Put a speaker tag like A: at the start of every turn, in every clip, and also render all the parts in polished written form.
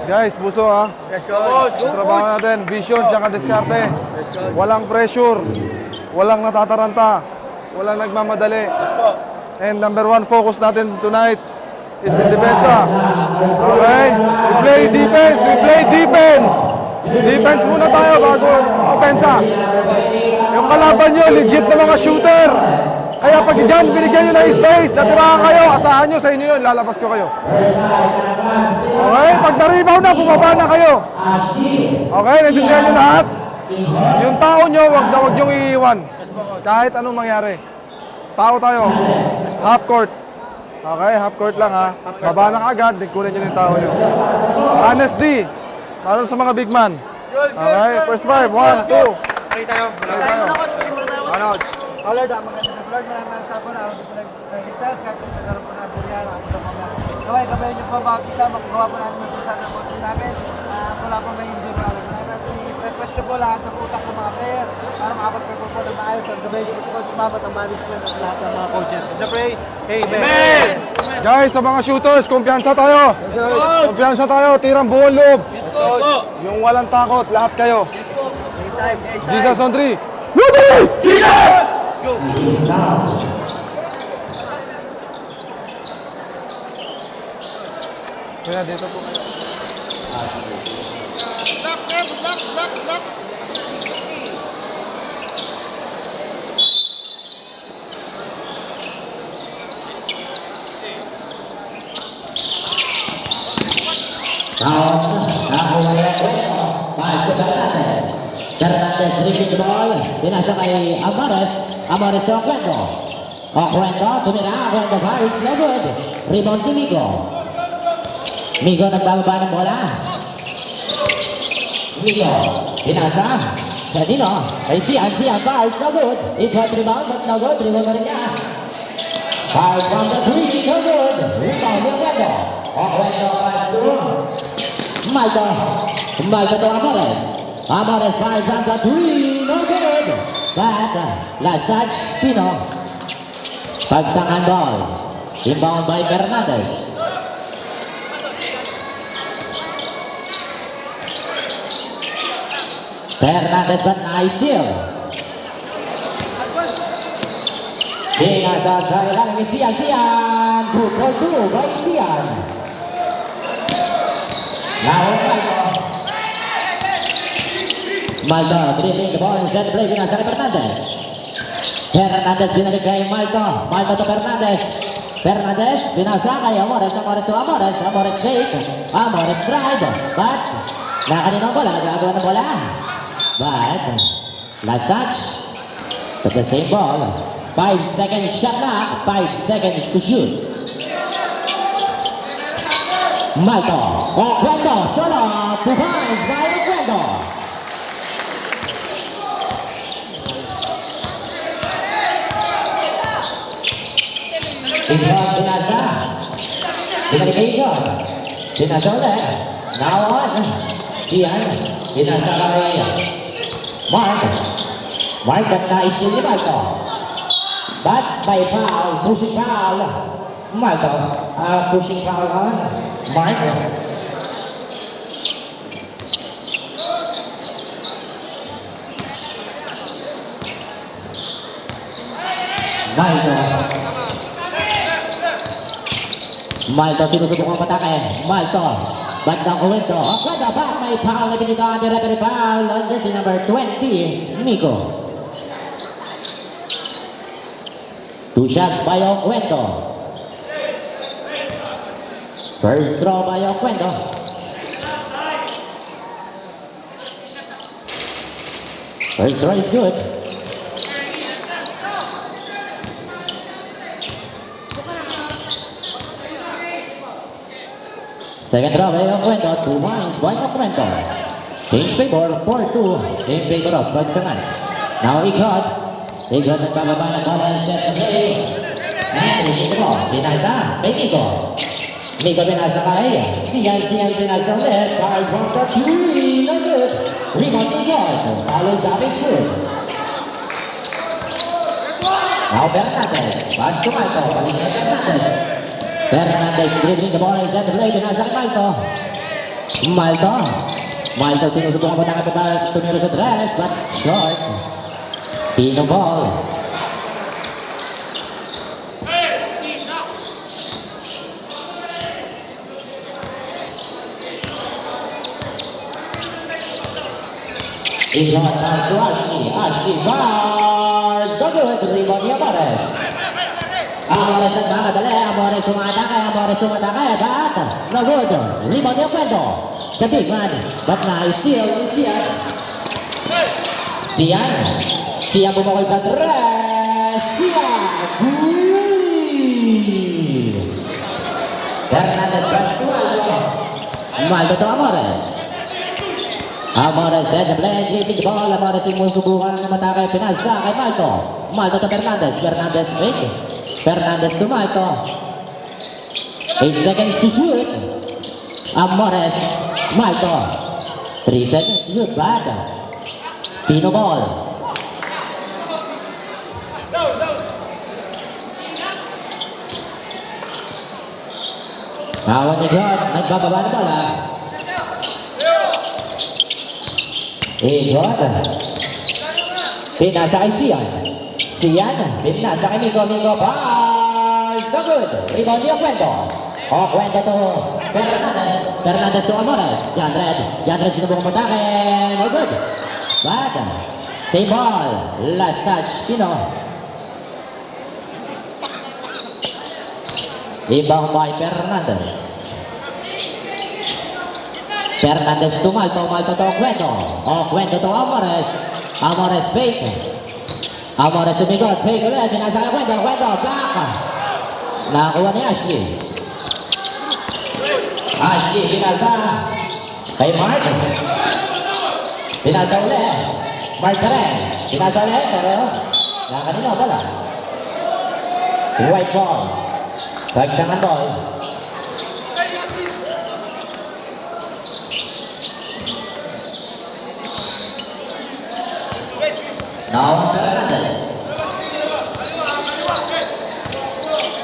A: Guys, buso ha.
B: Let's go.
A: Trabaho natin, vision tsaka diskarte. Walang pressure, walang natataranta, walang nagmamadali. And number one focus natin tonight is the defense. Okay? We play defense, we play defense. Defense muna tayo bago opensa. Yung kalaban nyo, legit na mga shooter. Kaya pag dyan, binigyan nyo ng space, natirahan kayo, asahan nyo sa inyo yun, lalabas ko kayo. Okay? Pag na-rebound na, bumaba na kayo. Okay? Naintindihan nyo lahat? Yung tao nyo, wag nyong iiwan. Kahit anong mangyari. Tao tayo. Half court. Okay? Half court lang ha. Baba na kaagad, kunin nyo yung tao nyo. Honesty. Para sa mga big man. Okay? First five. 1, 2.
B: Okay tayo.
A: Ano?
C: Lord, maganda na Lord, maraming sapo na ako nagligtas kahit kung nagkaroon po na burya na ako sa mga. Kaway, gabayan niyo po bawat isa, magagawa po natin yung pusa ng konti namin. Wala po may injury na namin. I-request po lahat ng utak ng mga player para makapag-perform po ng maayos. Ang gabayan niyo po coach Mamat, ang management at lahat ng mga coaches. Siyempre, amen!
A: Guys, sa mga shooters, kumpiyansa tayo. Kumpiyansa tayo, tirang buong loob. Yung walang takot, lahat kayo. Jesus on 3. Jesus! Let's go! Kuya, dito po. Lock.
D: Fernandez review the ball, binasa kay Amores to Oquendo. Oquendo, tumira, Oquendo fires, no good. Rebound ni Migo. Migo nagbababa ng bola. Migo, binasa. Sa Dino, kay Sian fires, no good. Ikot rebound, but no good, rebound na rin niya. Fires from the three, no good. Rebound ni Oquendo. Oquendo pass to Maldo to Amores fires from the three, no good. But last touch, Pino. Pagsangan ball. Inbound by Fernandez. Fernandez but nice steal. Binasa sa ilalim ni Sian. Good for two by Sian. Now Maldo dribbling the ball instead play binasa kay Fernandez. Fernandez binalik kay Maldo to Fernandez. Fernandez binasa kay Amores to Amores. Amores fake. Amores drive. But nakaninong bola. Nagagawa ng bola. But last touch. But the same ball. 5 seconds shot na. 5 seconds to shoot. Maldo. Oquendo. Solo. Behind by Oquendo. Binasa. Binalik kay Igor. Binasa ulit. Now on. Sian. Binasa kay Mark. Mark at na-steal ni Maldo. But by foul. Pushing foul. Maldo. Pushing foul on Mark. Maldo sinusubok ang patake. Maldo. Bandang Oquendo. Oquendo back. May foul na binigyan ni referee foul. On jersey number 20. Migo. 2 shots by Oquendo. First throw by Oquendo. First throw is good. Second row, of Cuento, 2 points, point of Cuento. Change favor, 4-2, in favor of Pagsangan. Now Ikot. Ikot nagbababa ng bola ng set play. And release the ball. Pinasa, kay Miko. Miko pinasa kay Sian pinasa ulit. Foul from the 3, no good. Rebound Ikot. Follows up is good. Now Fernandez, pass to Malto, paligid Fernandez. Fernandez dribbling the ball and set play, pinasa kay Malto. Malto sinusubukan mo na tumiro sa dress, but short. Pino ball. Ikot pass to Ashley bars. So good, rebound ni Amores. Amores ang nakadali, Amores sumatakay, but no good. Rebound ni Cuento. The big man, but now still Sian bumukol sa tres. Fernandez pass to Malto to Amores. Amores sends a play, dribbling the ball. Amores sumusubukan na matakay, pinasa kay Malto. Malto to Fernandez fake. Fernandez to Malto. 8 seconds to shoot. Amores, Malto. 3 seconds to shoot, bad. Pino ball. Awan ni God, nagbababa na bola. God. Pinasa kay Sian, pinasa kay Miko, ball. So good. Rebound ni Cuento. Cuento to Fernandez to Amores. Jandred sinubukan matakin. No good. Bad. Same ball. Last touch, Pino. Ibang by Fernandez. Fernandez to Malto to Cuento to Amores. Amores fake. Amores sumigot, fake ulit. Sinasa kay Cuento, block. Nakakuha ni Ashley. Pinasa kay Mark. Pinasa ulit. Mark ka rin. Pinasa ulit, pero kanina pala. White ball. Sagsangan ball. Now Fernandez.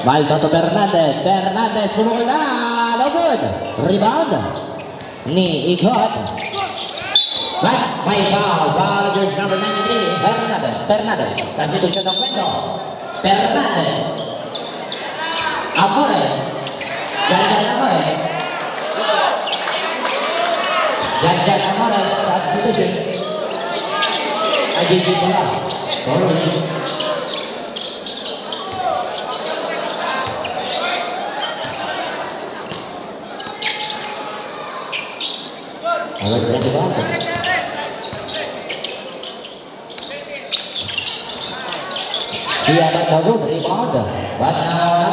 D: Malto to Fernandez pumukul na. No good. Rebound ni Ikot. But may foul jersey number 93, Fernandez. Substitution ng Cuento. Fernandez. Amores. Janjan Amores. Substitution. IGG bola. Sorry. Sian nagdagod, rebound. But now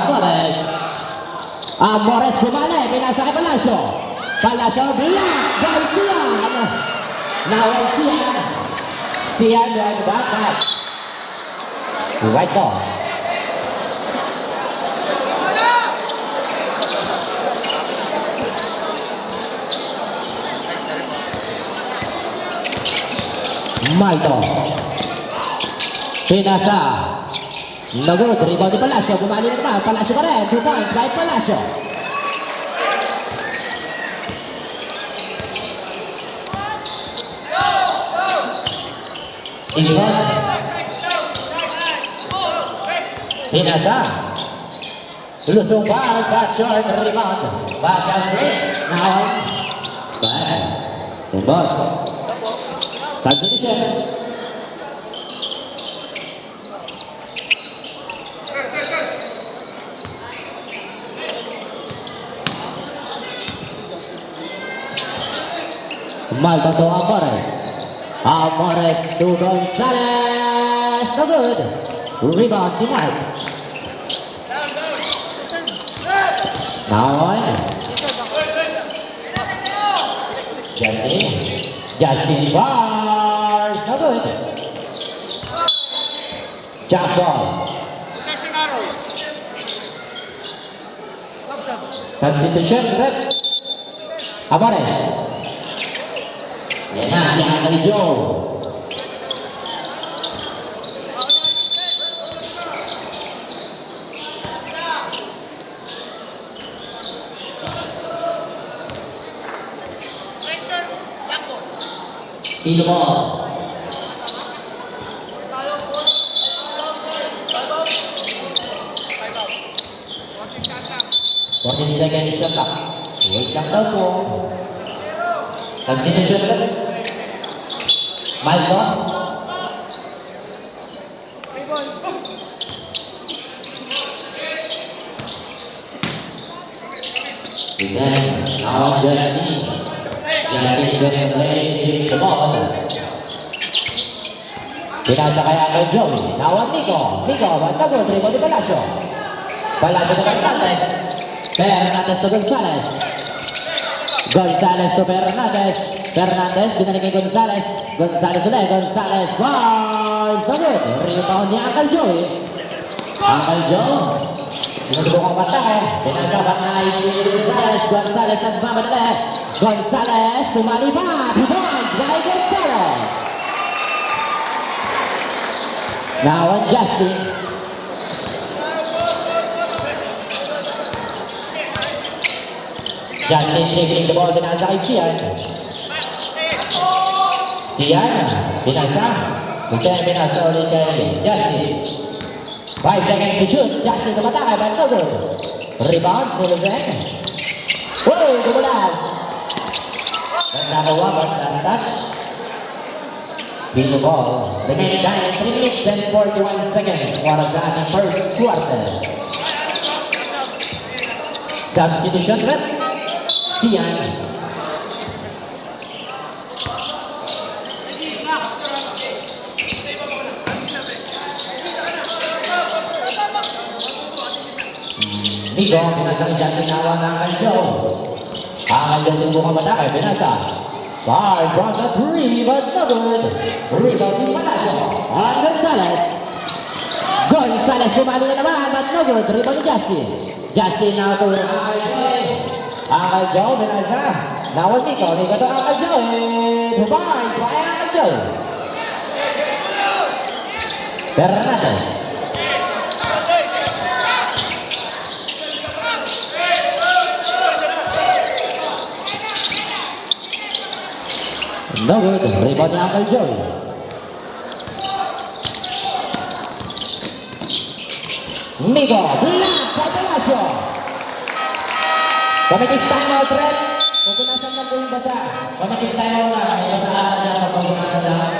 D: Amores bumalik, pinasa kay Palacio. Black by Sian. Now Sian back. Right ball. Malto. Pinasa. Nagod, rebound ni Palacio. Bumali na naman. Palacio pa rin. 2 points by Palacio. Ikot. Pinasa. Lusong ball. Back short. Rebound. Back as it. Now. Back. Tembok. Substitution. Malto to Amores to Gonzalez. No good. Rebound to Mark. Now on. Justin bars, no good. Jump ball. Substitution, rep. Amores. Yan na si Uncle Joe. Pino ball. 14 seconds shot clock. Wait lang daw po. Substitution ulit. Malto. Then, now Jesse. Jesse is going to play the ball. Pinasa kaya kay Joey. Now on Nico. Nico, bantabo, dribble di Palacio. Palacio to Fernandez. Fernandez to Gonzalez. Gonzalez to Fernandez. Fernandez, binalik kay Gonzalez. Gonzalez ulit. Gonzalez. Goal! So good. Rebound ni Uncle Joey. Uncle Joe. Sinusubukang matake. Pinasabat na si Gonzalez. Gonzalez nagmamadali. Gonzalez tumalipat. Rebound by Gonzalez. Now on Justin. Justin taking the ball, binasa kay Sian. Sian, binasa. Sian, binasa ulit kay Justin. 5 seconds to shoot. Justin tumatake, but no good. Rebound, Nuluzen. Oh, dumulas. Nakawa, but last touch. Pino ball. Remaining time, 3 minutes and 41 seconds for the first quarter. Substitution rep. Sian. Nico, pinasa ni Justin Nawa ng Uncle Joe. Uncle Joe sinubukan matake, pinasa. Five from the 3, but no good. Rebound in Palacio. On Gonzalez. Gonzalez pumalo na naman, but no good. Rebound ni Justin. Justin now to Uncle Joe. Uncle Joe, binasa. Now on Nico. Nico to Uncle Joe. Provides by Uncle Joe. Fernandez. No good. Rebound ni Uncle Joe. Nico. Block by Palacio. Pamikis timeout, Red. Pupunasan lang po yung basa. Pamikis timeout na. May basahan niya sa pupunasan lang.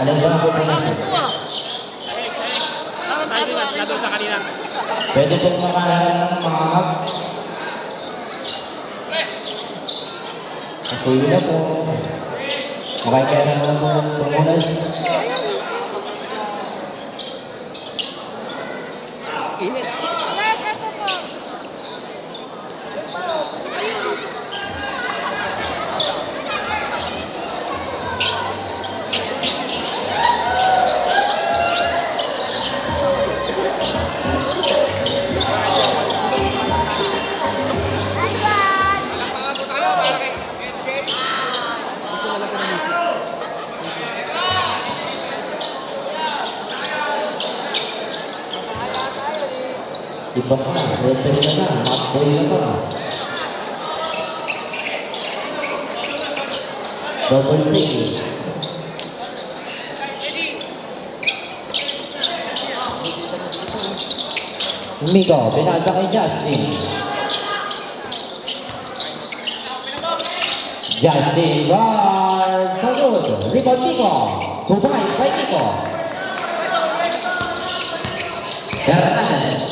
D: Alin ba ang pupunasan? Pwede po makaharap ng mga hap. Pwede na po. Makikita na lang po ng pupunas. Iba pa, referee na na, matboy na pa. Double play. Nico, binasa kay Justin. Justin guard, so good. Rebound Nico. Provide by Nico. Fernandez.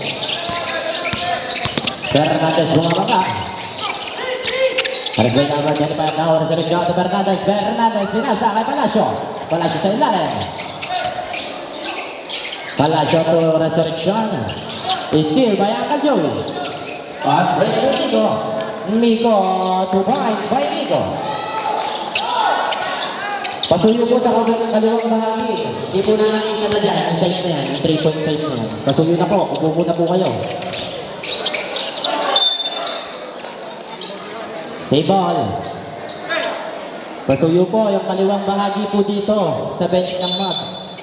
D: Fernandez bumababa. Replay number 25 now. Resurrection to Fernandez. Fernandez binasa kay Palacio. Palacio sa ilalim. Palacio to Resurrection. Steal by Uncle Joey. Fast break to Miko. Miko, 2 points by Miko. Pasuyo po sa kaliwang bahagi. Hindi po na nakikita dyan. Ang side na yan, yung 3-point side na yan. Pasuyo na po, upo muna po kayo. Save ball. Pasuyo po yung kaliwang bahagi po dito sa bench ng Mavs.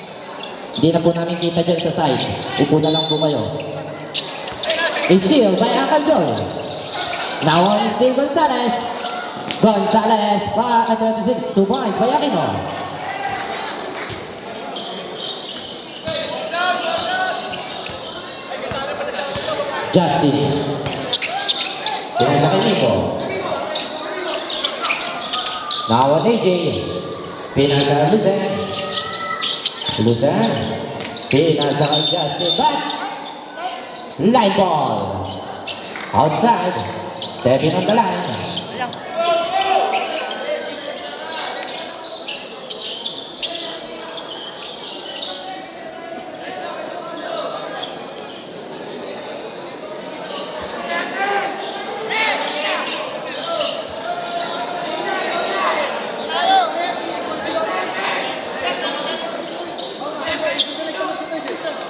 D: Hindi na po namin kita dyan sa side. Upo na lang po kayo. Steal by Uncle Joy. Now on Steve Gonzalez. Gonzalez, 26, 2 points by Aquino. Justin. Pinasa kay Nico. Now on AJ. Pinasa Luzan. Luzan. Pinasa kay Justin. Back. Line ball. Outside. Stepping on the line.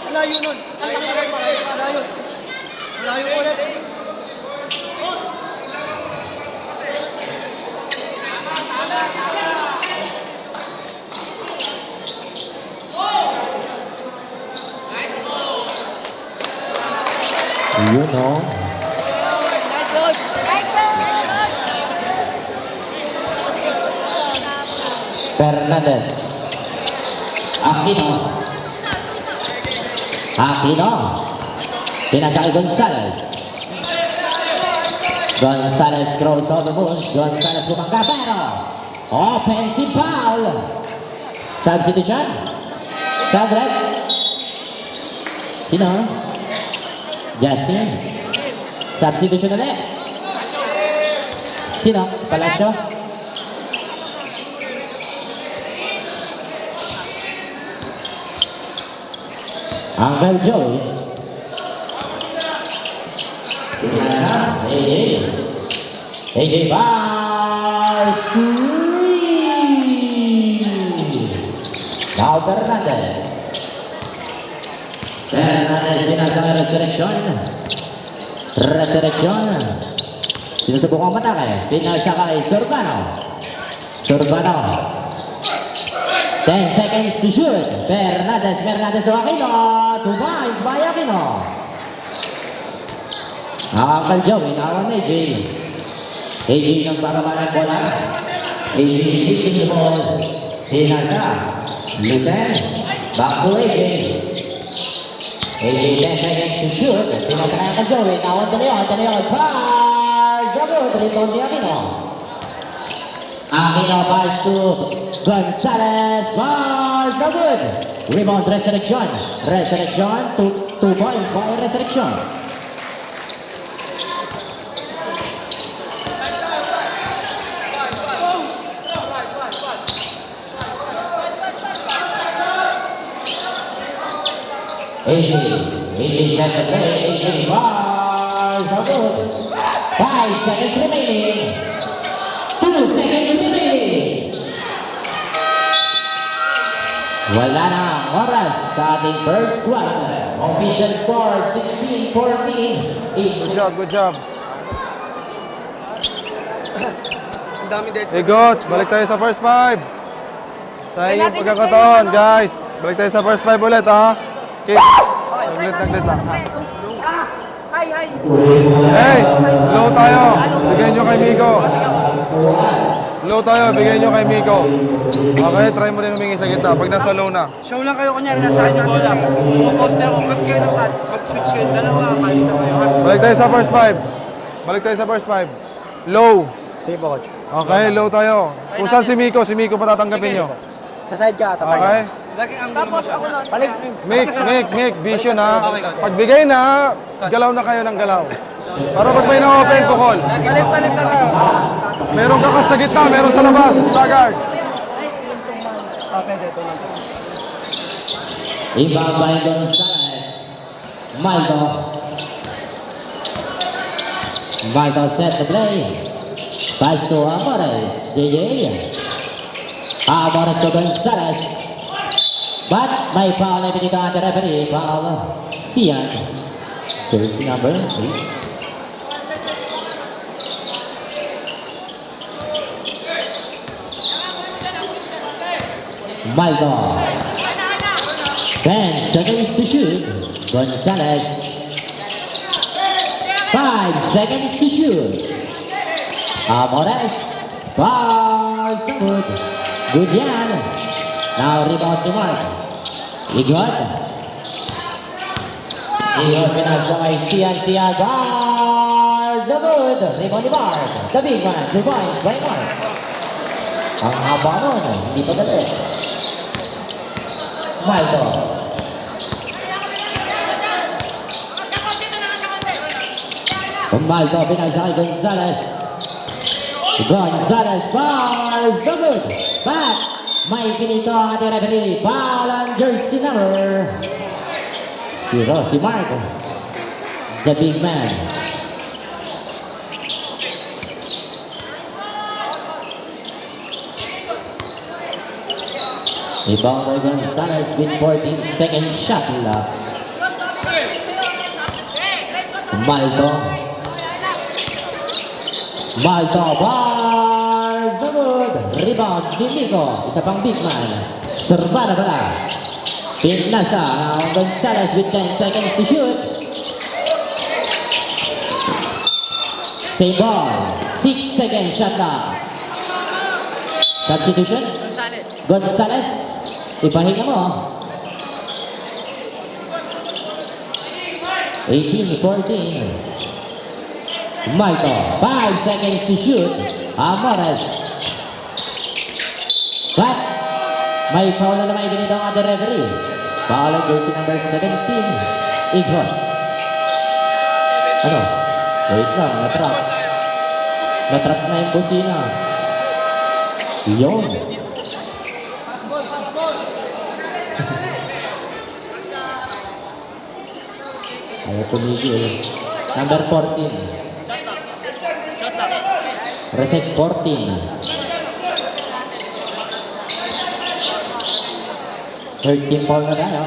C: Malayo nun. Malayo. Malayo ulit.
D: You know. Fernandez. Aquino. Aquino. Pinasa kay Gonzalez. Gonzalez throws on the moon. Gonzalez bumangka pero offensive foul. Substitution. Sabrek. Sino? Justin. Substitution ulit. Sino? Palacio. Uncle Joey. AJ by 3. Now Fernandez. Fernandez dinasang resurrection. Resurrection. Sinusubukang matake. Pinasa kay Surbano. Surbano. 10 seconds to shoot. Fernandez to Aquino. 2 points by Aquino. Uncle Joey, now on AJ. AJ ng bababa ng bola. AJ hitting the ball. Pinasa. Luzan. Back to AJ. AJ 10 seconds to shoot. Pinasa kay Uncle Joey. Now on De Leon. Pass. Double. Rebound ni Aquino. Aquino pass to Gonzalez. Pass. Double. Rebound Resurrection. Resurrection. 2 points by Resurrection. AJ set the play, AJ bars, so good. 5 seconds remaining. 2 seconds remaining. Wala na oras sa ating first one. Official score 16-14.
A: Good job.
C: Ang dami dates.
A: Igot, balik tayo sa first 5. Sa inyong pagkakataon, guys. Balik tayo sa first 5 ulit, ha? Okay. Naglit lang, ha?
B: Hi.
A: Hey, low tayo. Bigyan nyo kay Miko. Low tayo, bigyan nyo kay Miko. Okay, try mo rin humingi sa gitna pag nasa low na.
C: Show lang kayo kunyari nasa inyo bola. Pupost na ako. Cut kayo ng cut. Mag-switch kayo. Dalawa. Kalita kayo.
A: Balik tayo sa first 5. Low.
C: Sige po, coach.
A: Okay, low tayo. Kung saan si Miko patatanggapin nyo.
C: Sa side ka.
A: Okay?
C: Laging ang gulo mo siya. Palig.
A: Mix, vision ha. Pagbigay na, galaw na kayo ng galaw. Para pag may na-open po call.
C: Palit sa lang.
A: Merong kakat sa gitna, meron sa labas. Stagard.
C: Pwede. Ito lang.
D: Ibabay Gonzalez. Maldo. Malto set the play. Pass to Amores. JJ. Amores to Gonzalez. But may foul na binito ang referee. Foul. Sian. Jersey number 8. Malto. 10 seconds to shoot. Gonzalez. 5 seconds to shoot. Amores. Far so good. Good yan. Now rebound to Mark. Igot. Igot pinasa kay Sian. Far so good. Rebound ni Mark. The big man. 2 points by Mark. Ang haba nun. Hindi pa galit. Malto. Malto pinasa kay Gonzalez. Gonzalez far so good. But may pinito ang ating referee. Foul on jersey number 0. Si Mark. The big man. Ibang by Gonzalez with 14 second shot left. Malto. Malto bar so good. Rebound ni Nico. Isa pang big man. Serba na pala. Pinasa ang Gonzalez with 10 seconds to shoot. Same ball. 6 second shot na. Substitution. Gonzalez. Ipahinga mo. 18-14. Malto, 5 seconds to shoot. Amores. But may foul na naman ibinito ang ating referee. Foul on jersey number 17. Igot. Ano? Wait lang, natrap. Natrap na yung busina. Yun. Ayaw tumigil. Number 14. Reset 14. 13 ball na tayo.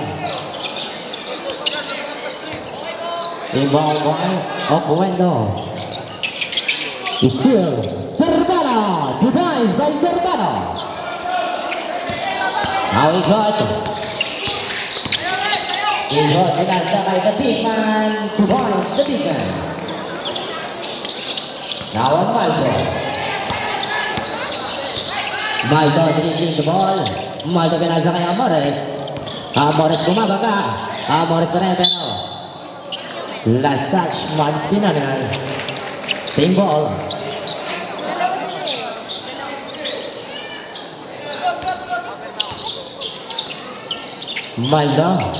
D: Ibang Oquendo. Still Servano. 2 points by Servano. Now he got. Igot pinasa kay the big man. 2 points, the big man. Now on Malto. Malto dribbling the ball. Malto pinasa kay Amores. Amores bumabaka. Amores pa rin pero last touch, Mads Pinanay. Same ball. Malto.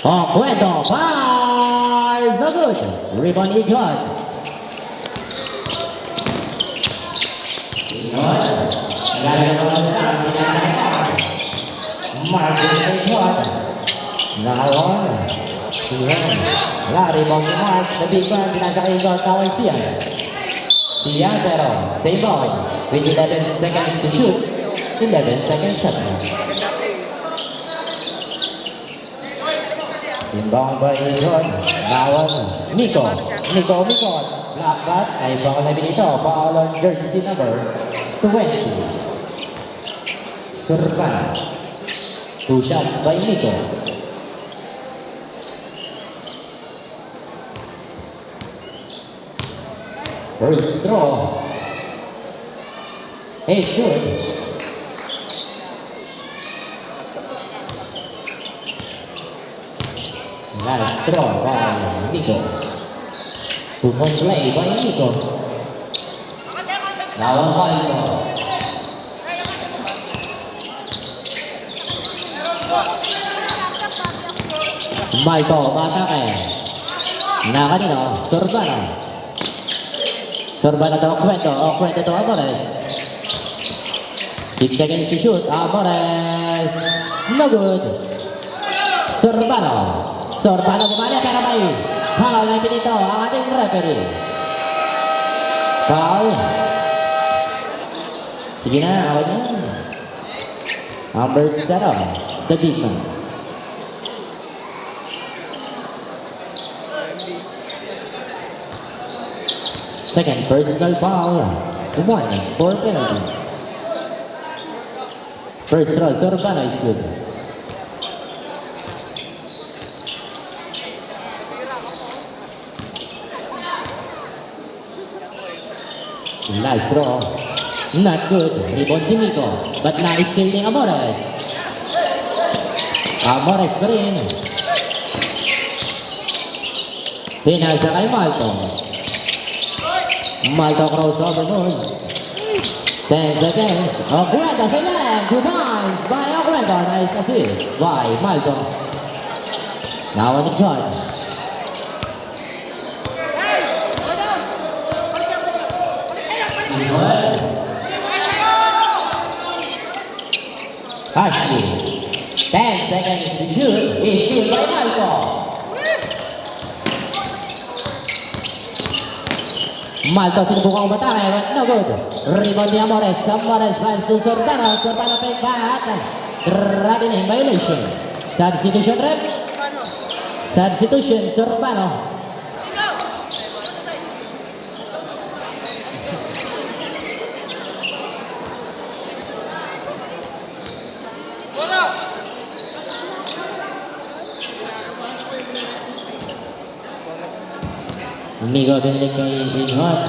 D: Oquendo, fires no good. Rebound Igot. Igot. Gagawin sa pinaka. Martin Igot. Now on. Rebound ni Mark. The big man pinasa kay Igot. Tawag Sian. Sian pero same ball. With 11 seconds to shoot. 11 seconds shot. Inbound by Igot. Bawal Nico. Black bat ay bawal na binito. Foul on jersey number 20. Servano. 2 shots by Nico. First throw. It's good. Last throw by Nico. 2-point play by Nico. Now on Malto. Malto, matake. Na kanino? Servano. Servano to Oquendo. Oquendo to Amores. 6 seconds to shoot. Amores. No good. Servano bumalik pero may foul na pinito ang ating referee. Foul. Sige na, ako na. Number 7, the big man. Second personal foul. Warning for penalty. First throw, Sorbano is good. Nice throw. Not good. Rebound Jimico. But nice fielding Amores. Amores pa rin. Pinasa kay Malto. Malto crossover move. 10 seconds. Agueda sa ilalim. 2 points by Agueda. Nice assist by Malto. Now on the shot. Ashley. 10 seconds to shoot. Is still by Malto. Malto sinubukang umatake, but no good. Rebound ni Amores. Amores finds to Sorbano. Sorbano pay back. Grabbing in violation. Substitution rep. Substitution Sorbano. Amigo binilig kay Inhot.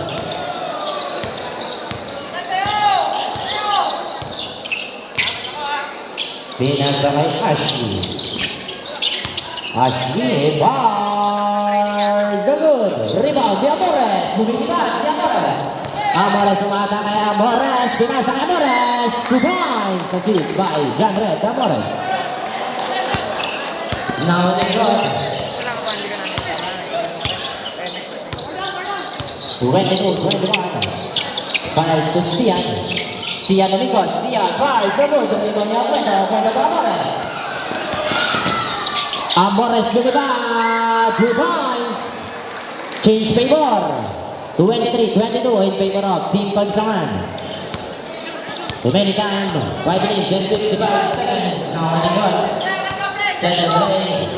D: Pinasa kay Ashley. Ashley, bar the good. Rebound di Amores. Bumibigay si Amores. Amores umata kay Amores. Pinasa kay Amores. 2 points. Assist by John Red Amores. Now they go. 22-21. Para to Sian. Sian amigos. Sian. Fires the good. Ito niya Agueda. Agueda to Amores. Amores bumibigay. 2 points. Change favor. 23-22 in favor of Team Pagsaman. Remaining time. 5 minutes and 55 seconds. Now on the clock. Set the play.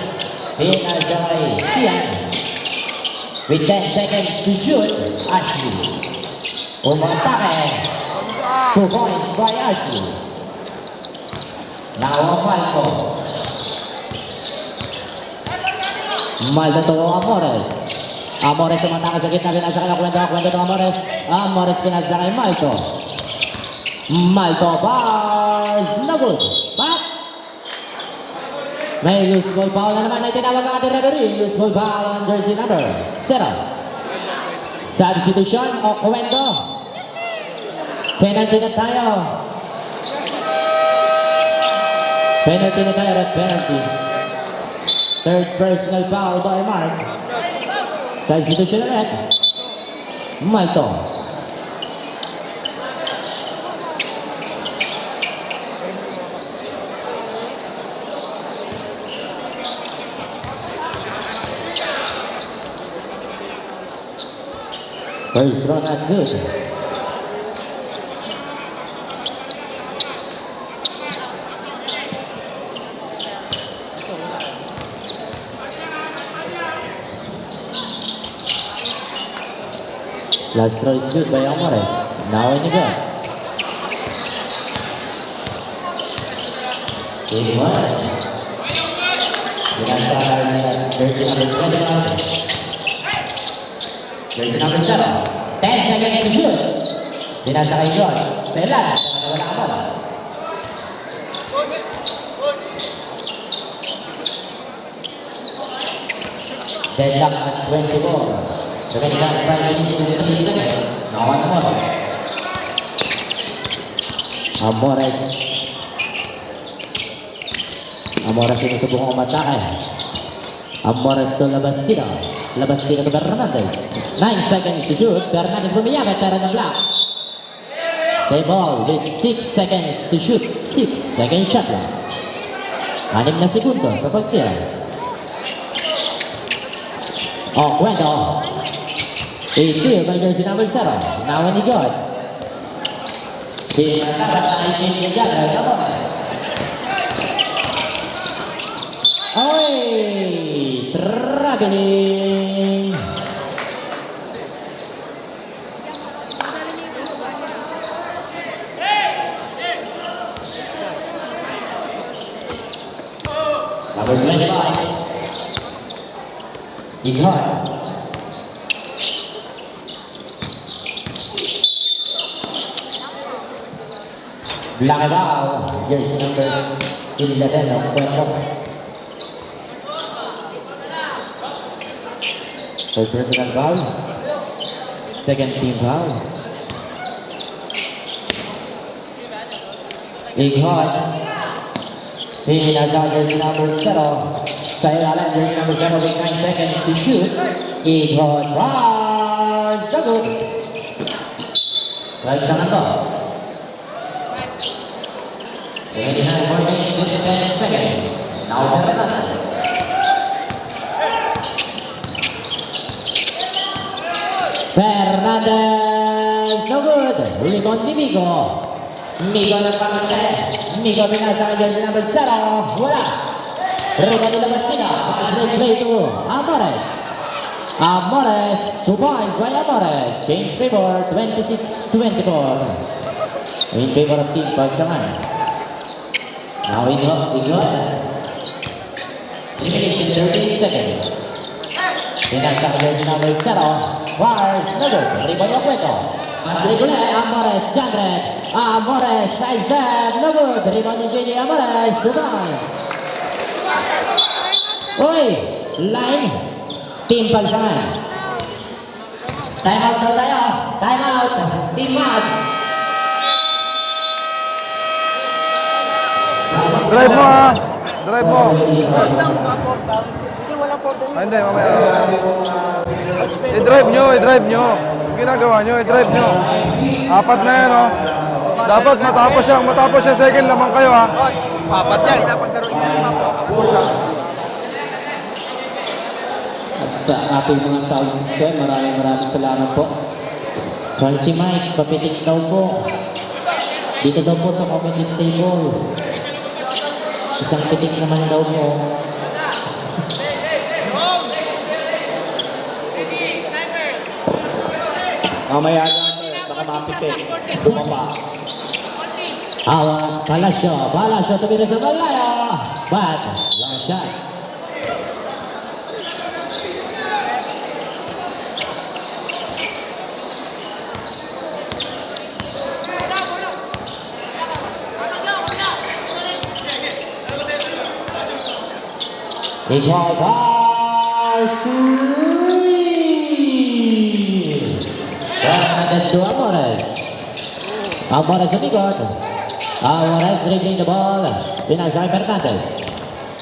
D: Pinasa kay Sian. With 10 seconds to shoot, Ashley. Umatake. 2 points by Ashley. Now on Malto. Malto to Amores. Amores umatake sa gitna. Pinasa kay Agueda. Agueda to Amores. Amores pinasa kay Malto. Malto bars. No good. But may useful foul na naman na tinawag ng ating referee. Useful foul on jersey number 7. Substitution o Cuento. Penalty na tayo. Penalty na tayo. Red penalty. Third personal foul by Mark. Substitution ulit. Malto. First throw not good. Last throw is good by Amores. Now in the go. Big one. Jersey number 21. Jersey number 7. 10 seconds to shoot. Binasa kay John. Selan. Wala ka pala. Deadlock at 24. Remaining on 5 minutes and 3 seconds. Now on Amores. Amores sinusubukang umatake. Amores to Labastida. Labastida to Fernandez. 9 seconds to shoot. Fernandez bumiyabit pero na-block. Same ball with 6 seconds to shoot. 6 second shot lang. 6 na segundo sa pagtira. Cuento. A steal by jersey number 7. Now in the guard. Pinasaka na Isaiah Jagger. Amores. Oy! Traveling! Number 25. Ignore. Black ball. Jersey number 11 of Puerto. First personal foul. Second team foul. Ignore. Pinasa jersey number 0. Sa ilalim jersey number 0 with 9 seconds to shoot. Ignore. Wow! Sagot! Right sa nato. 29 more minutes with 10 seconds. Now Fernandez. Fernandez! No good! Rebound ni Migo. Migo ng pamantay. Migo pinasa ang jersey number 0. Wala. Rebound nila Bastina. Pass play to Amores. Amores. 2 points by Amores. Change favor. 26-24. In favor of Team Pagsaman. Now ignore. Limitation 13 seconds. Pinasa ang jersey number 0. Wars, no good. Rebound yung kwento. Pass regular. Amores. Jandred. Amores. Side step. No good. Rebound yung JJ Amores. 2 points. Uy! Line! Team Pagsaman. Time out daw tayo. Time out. Team Mats.
A: Drive mo ha. Drive mo.
B: Hindi walang portal.
A: Ah, hindi, mamaya. I-drive nyo. Ang ginagawa nyo, i-drive nyo. 4 na yan, oh. Dapat matapos siya second lamang kayo, ha.
C: 4 yan.
D: At sa ating mga sound system, maraming salamat po. Francie Mike, papitik daw po. Dito daw po sa comedy table. Isang pitik naman daw po.
E: Mamaya na, baka mapipik. Bumaba.
D: Awang Palacio tumira sa malayo. But, long shot. Equal bars to Fernandez to Amores. Amores umikot. Amores dribbling the ball. Pinasay Fernandez.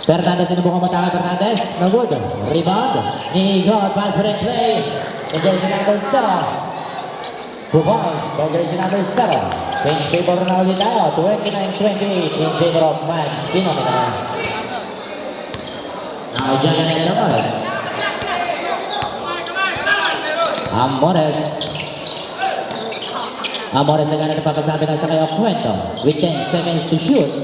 D: Fernandez sinubukan matake Fernandez. No good. Rebound. Nigot. Pass for play. And jersey number 0. 2 points. For jersey number 0. Change favor na ulit tayo. 29-28 in favor of Max Phenomena. Now Jagan and Amores. Amores na ganun papasabi na sa kayo kwento. With 10 seconds to shoot.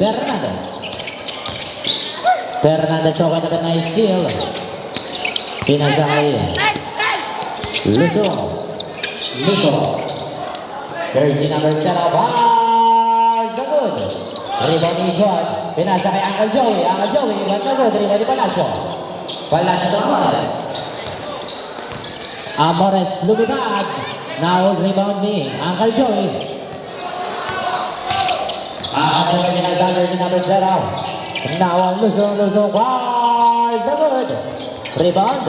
D: Fernandez so kwento na steal. Pinasay. Lusong. Nico. Jersey number 0. Bars the good. Rebound ni John. Pinasa kay Uncle Joey. But no good. Rebound ni Palacio. Palacio to Amores. Amores lumipad. Now rebound ni Uncle Joey. Amores pinasa jersey number 0. Now ang Lusong. Bars the good. Rebound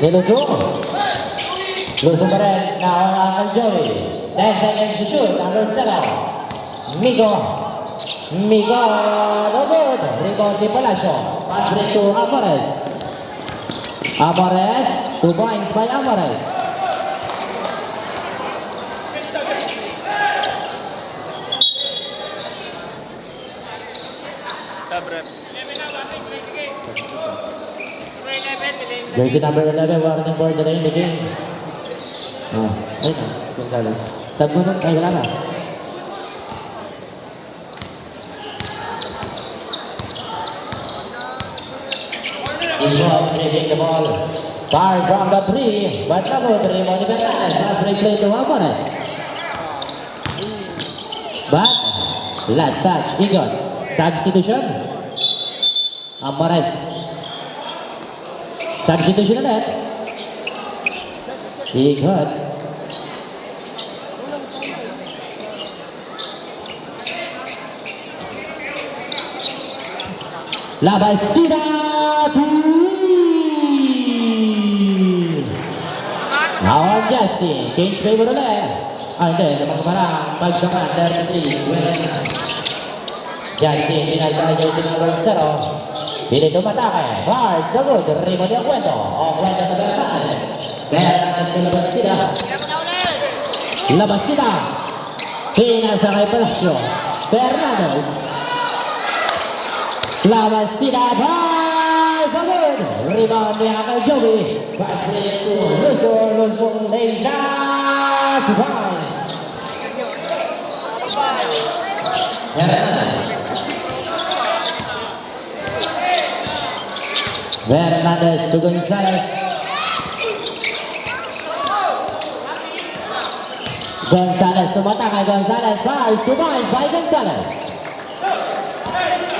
D: ni Lusong. Lusong pa rin. Now ang Uncle Joey. 10 seconds to shoot. Number 0. Migo, no good. Rebound ni Palacio. Pass it to Amores. 2 points by Amores. Jersey number 11 warning for the end of the game. Oh, ayun na. Gonzales. Sabi mo nun, ay wala na. Involved, dribbling the ball. Far from the three, but no good. Rebound ni Fernandez. Last replay to Amores. But, last touch, Igon. Substitution. Amores. Substitution ulit. Igon. Labastida three. Now on Justin, change favor ulit. Hindi, namang parang pagsama, 33. Justin, pinagkakay niya yung number 0. Pili tumatake. Bars, the good. Rebound ni Acuento. Acuento to Fernandez. Fernandez to Labastida. Labastida. Pinasa kay Palacio. Fernandez. Labastida. Bars, the good. Rebound ni Uncle Joey. Pass it to Luzon. Luzon lays out to Bars. Fernandez. Fernandez to Gonzales. Gonzales tumatake. Gonzales fouls to Mines by Gonzales.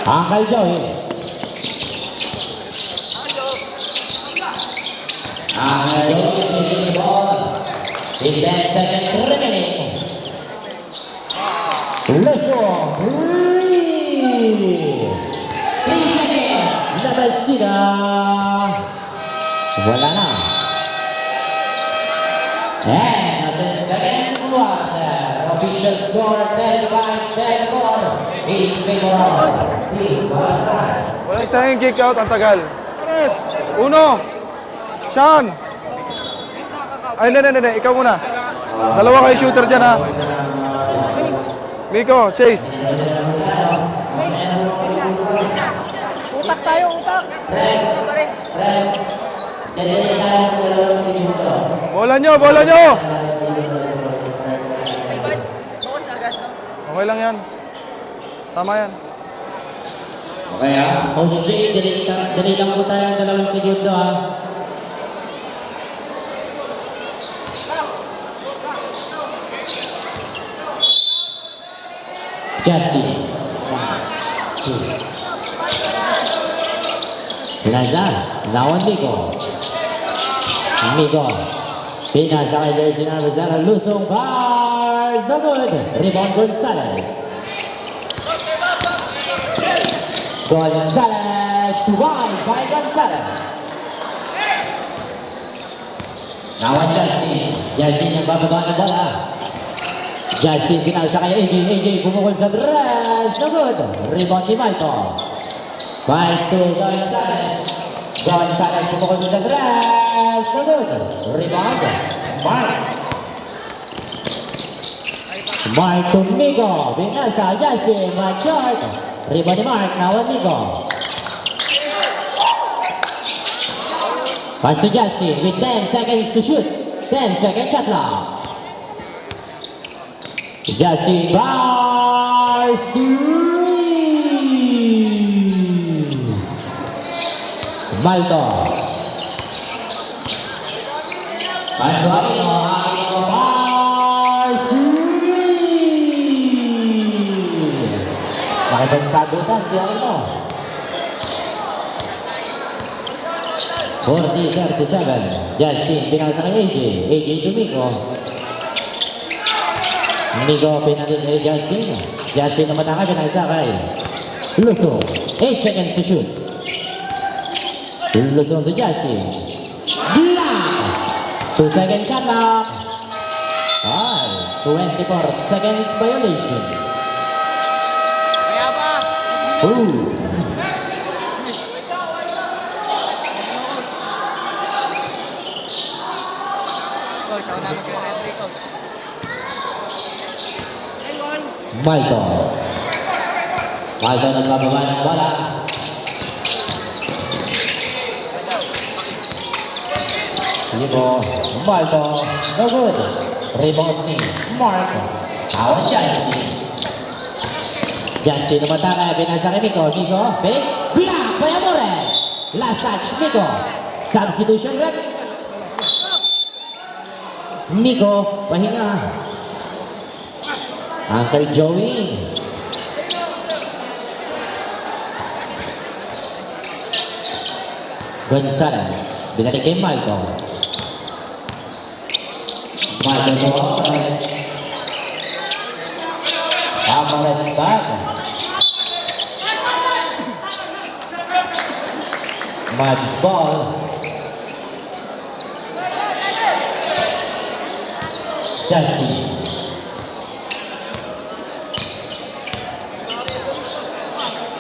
D: Uncle Joey. Uncle Joey taking the ball. In 10 seconds remaining. Luzon, 3 seconds. Labastida. Wala na. And at the second quarter, official score 10-5, 10-4 in favor of Team Barasay.
A: Walang isang kick out, ang tagal. Yes! Uno! Sean! Ay, hindi. Ikaw muna. Dalawa kayo shooter dyan, ha? Miko, Chase.
B: Utak tayo, utak.
A: Bola nyo!
B: Bawas agad, no?
A: Okay lang yan. Tama yan.
E: Okay ha?
D: Coach J, dali lang po tayo ng 2 segundo, ha? Justin. 1, 2. Lazar. Lawan Nico. Nico. Pinasa kay Virginia Lazar. Lusong bars. The good. Rebound Gonzales. Gonzales to wide by Gonzales. Lawan Justin. Justin yang bababa ng bola. Justin pinasa kay AJ. AJ bumukol sa dress. The good. Rebound ni Malto. Fight to Gonzales. Gonzales bumukol sa dress. The good. Rebound. Mark. Mark to Migo. Pinasa Justin. Mark short. Rebound ni Mark. Nawan Migo. Pass to Justin with 10 seconds to shoot. 10 second shot clock. Justin bars 3. Malto. Pass to Aquino. Aquino bars 3. Nakipagsagutan si Aquino. 40-37. Justin pinasa kay AJ. AJ to Mico. Migo pinagin kay Justin. Justin na mataka pinasa kay Lusong. 8 seconds to shoot. Lusong to Justin. Block! 2 seconds shot clock. 24 seconds violation.
B: Kaya pa.
D: Ooh.
B: Oh, tsaka naman kay Enrico.
D: Malto. Malto nagbababa ng bola. Libo. Malto, no good. Rebound ni Mark. Tawag Justin. Justin umatake, binasa kay Miko. Miko, fake, block by Amores. Last touch, Miko. Substitution rep. Miko, pahinga. Uncle Joey. Gonzalez, binalik kay Malto. Malto to Amores. Amores back. Mads ball. Justin.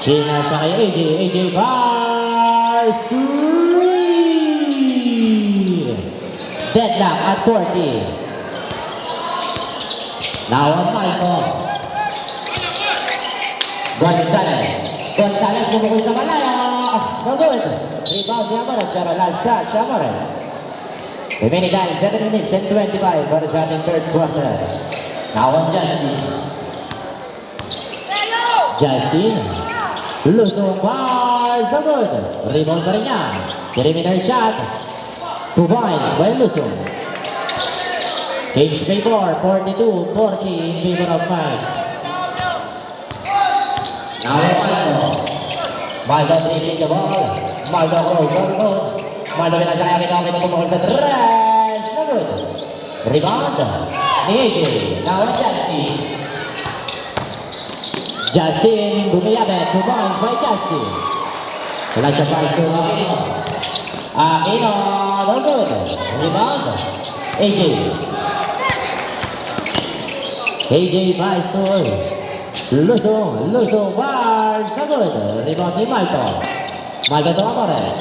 D: Sinasa kay AJ. AJ by 3. Deadlock at 40. Now on Malto. Gonzalez. Gonzalez bumukol sa malayo. No good. Rebound si Amores pero last touch Amores. Remaining time 7 minutes and 25 para sa ating third quarter. Now on Justin. Justin. Lusong bars. No good. Rebound pa rin niya. Perimeter shot. 2 points by Lusong. Cage play 4. 42-40 in favor of Mines. Now Maldo. Maldo taking the ball. Maldo goes on goal. Maldo pinasakay ito. Kita pumukol sa tres. No good. Rebound. Ni AJ. Now Justin. Justin bumiyabit. 2 points by Justin. Wala siya pa ito. Aquino. Aquino. No good. Rebound. AJ. AJ by Story. Lusong bars, no good. Rebound ni Malto. Malto to Amores.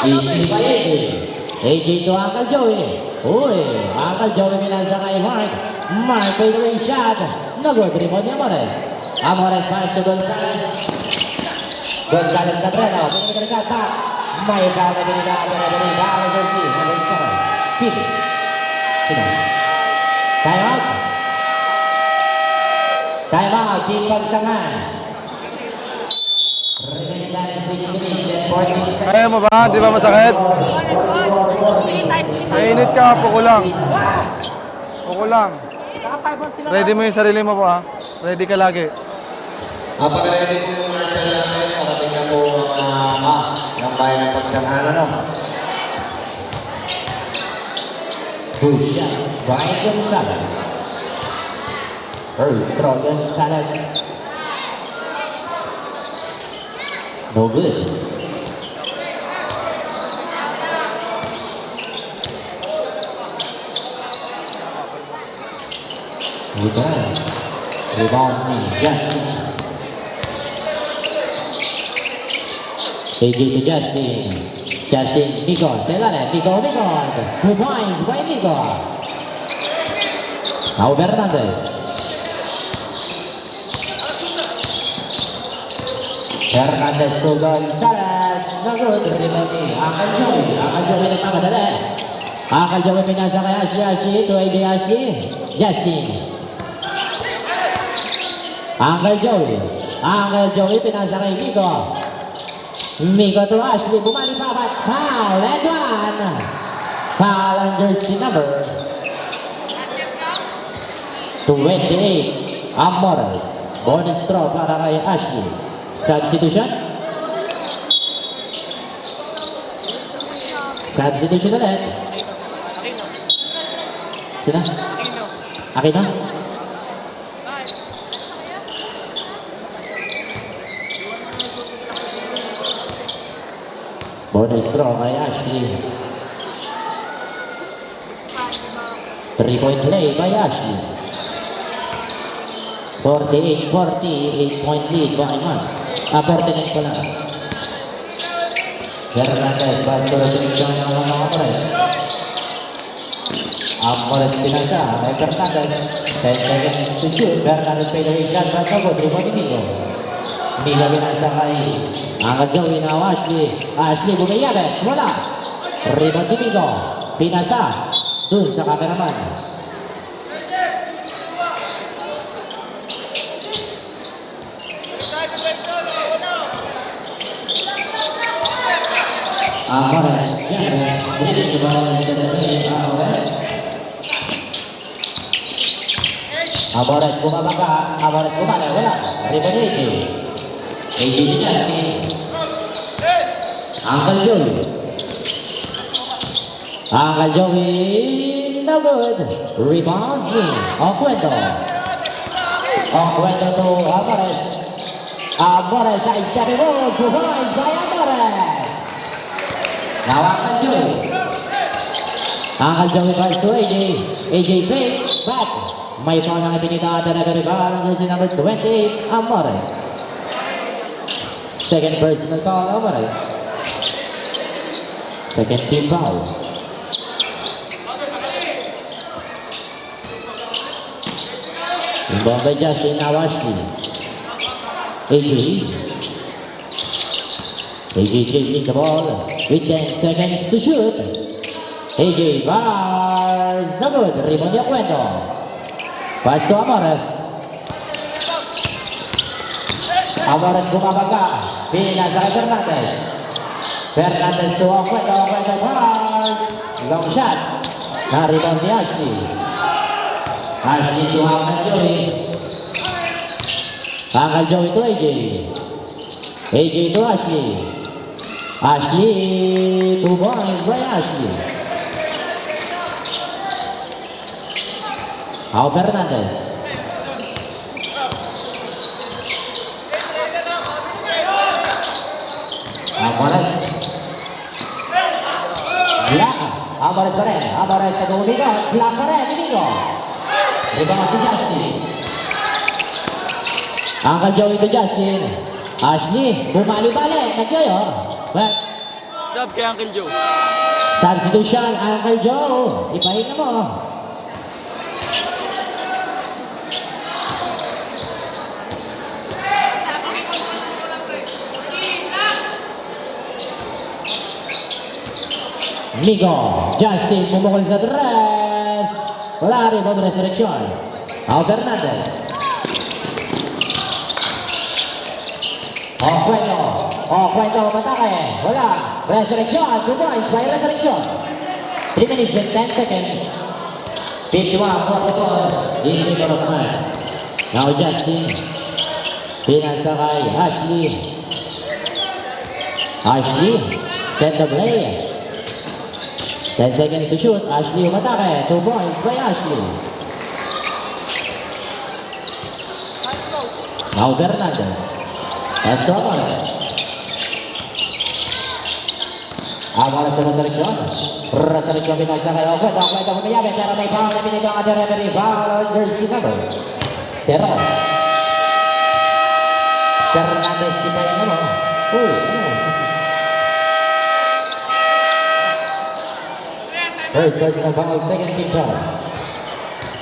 D: Easy by AJ. AJ to Uncle Joey. Uy, Uncle Joey minasa kay Mark. Mark by the way shot. No good. Rebound ni Amores. Amores pass to Gonzalez. Gonzalez na preno. Pinagin na shot back. May foul na binigyan. Referee foul na jersey. Number 7. Pili. Sino? Time out. Time out, team pagsangan. Remaining time 6 minutes and 14 seconds.
A: Kaya mo ba? Di ba masakit? Mainit ka, puko lang. Puko lang. Ready mo yung sarili mo po ha. Ready ka lagi.
E: Napaka-ready po yung Marshall natin. Parating na po ang bayan ng pagsangan. Ano?
D: Good shots by Gonzalez. First throw Gonzalez. No good. Return. Rebound ni Justin. AJ to Justin. Justin, Miko, Selane, Miko. 2 points by Miko. Now Fernandez. Fernandez to Gonzalez. No good. Rebound ni Uncle Joey. Uncle Joey nagmamadali. Uncle Joey pinasa kay Ashley. Ashley to AJ Ashley. Justin. Uncle Joey. Uncle Joey pinasa kay Miko. Miko to Ashley. Bumalik pa ba? Foul. And one. Foul on jersey number 28. Amores. Bonus throw para kay Ashley. Substitution. Substitution ulit. Sino? Aquino? Bonus throw kay Ashley. 3-point play by Ashley. 48-40, 8-point lead by Mans. 49 ko lang. Fernandez, pass to restriction ng mga Amores. Amores pinasa, kay Fernandez. 10 seconds to shoot. Fernandez pay the way shot, but no good. Rebound ni Miko. Miko pinasa kay Uncle Joey, now Ashley. Ashley bumiyabit, wala. Rebound ni Miko. pinasa dun sa cameraman. Amores, yan. Release the ball into the play, Amores. Amores bumababa, Amores bumalik, wala. Rebound AJ. AJ Dinyasi. Uncle Joey. Uncle Joey, no good. Rebound, Oquendo. Oquendo to Amores. Amores, I step it over, 2 points by Amores. Now Uncle Joey. Uncle Joey pass to AJ. AJ fake, back. May foul ng ipinita at referee foul jersey number 28, Amores. Second personal foul, Amores. Second team foul. Inbound by Justin, now Ashley. AJ. AJ taking the ball with 10 seconds to shoot. AJ bars, no good. Rebound ni Oquendo. Pass to Amores. Amores bumababa. Pinasa kay Fernandez. Fernandez to Oquendo. Oquendo bars. Long shot. Na-rebound ni Ashley. Ashley to Uncle Joey. Uncle Joey to AJ. AJ to Ashley. Ashley, 2 points by Ashley. Ao Fernandez. Amores. Black. Amores pa rin. Amores nag-umigo. Black pa rin. Umigo. Rebound to Justin. Uncle Joey to Justin. Ashley, bumali-bali. Nagyoyo. But,
B: Sub kay Uncle Joe.
D: substitution, Uncle Joe. Ipahinga mo. Migo, Justin bumukol sa tres. Wala rin po resurrection. Ao Fernandez. Oquendo, matake. Wala. Resurrection, 2 points by resurrection. 3 minutes and 10 seconds. 51-44. In the of match. Now Justin. Pinasa kay Ashley. Ashley, send the play. 10 seconds to shoot. Ashley umatake. 2 points by Ashley. Now Fernandez. That's to Amores. Amores sa resurrection. Resurrection pinagsa kay Oquendo. Oquendo pumiyabi pero may foul na binigyan ang referee. Foul on jersey number 0. Fernandez si Payan mo. First personal foul, second team foul.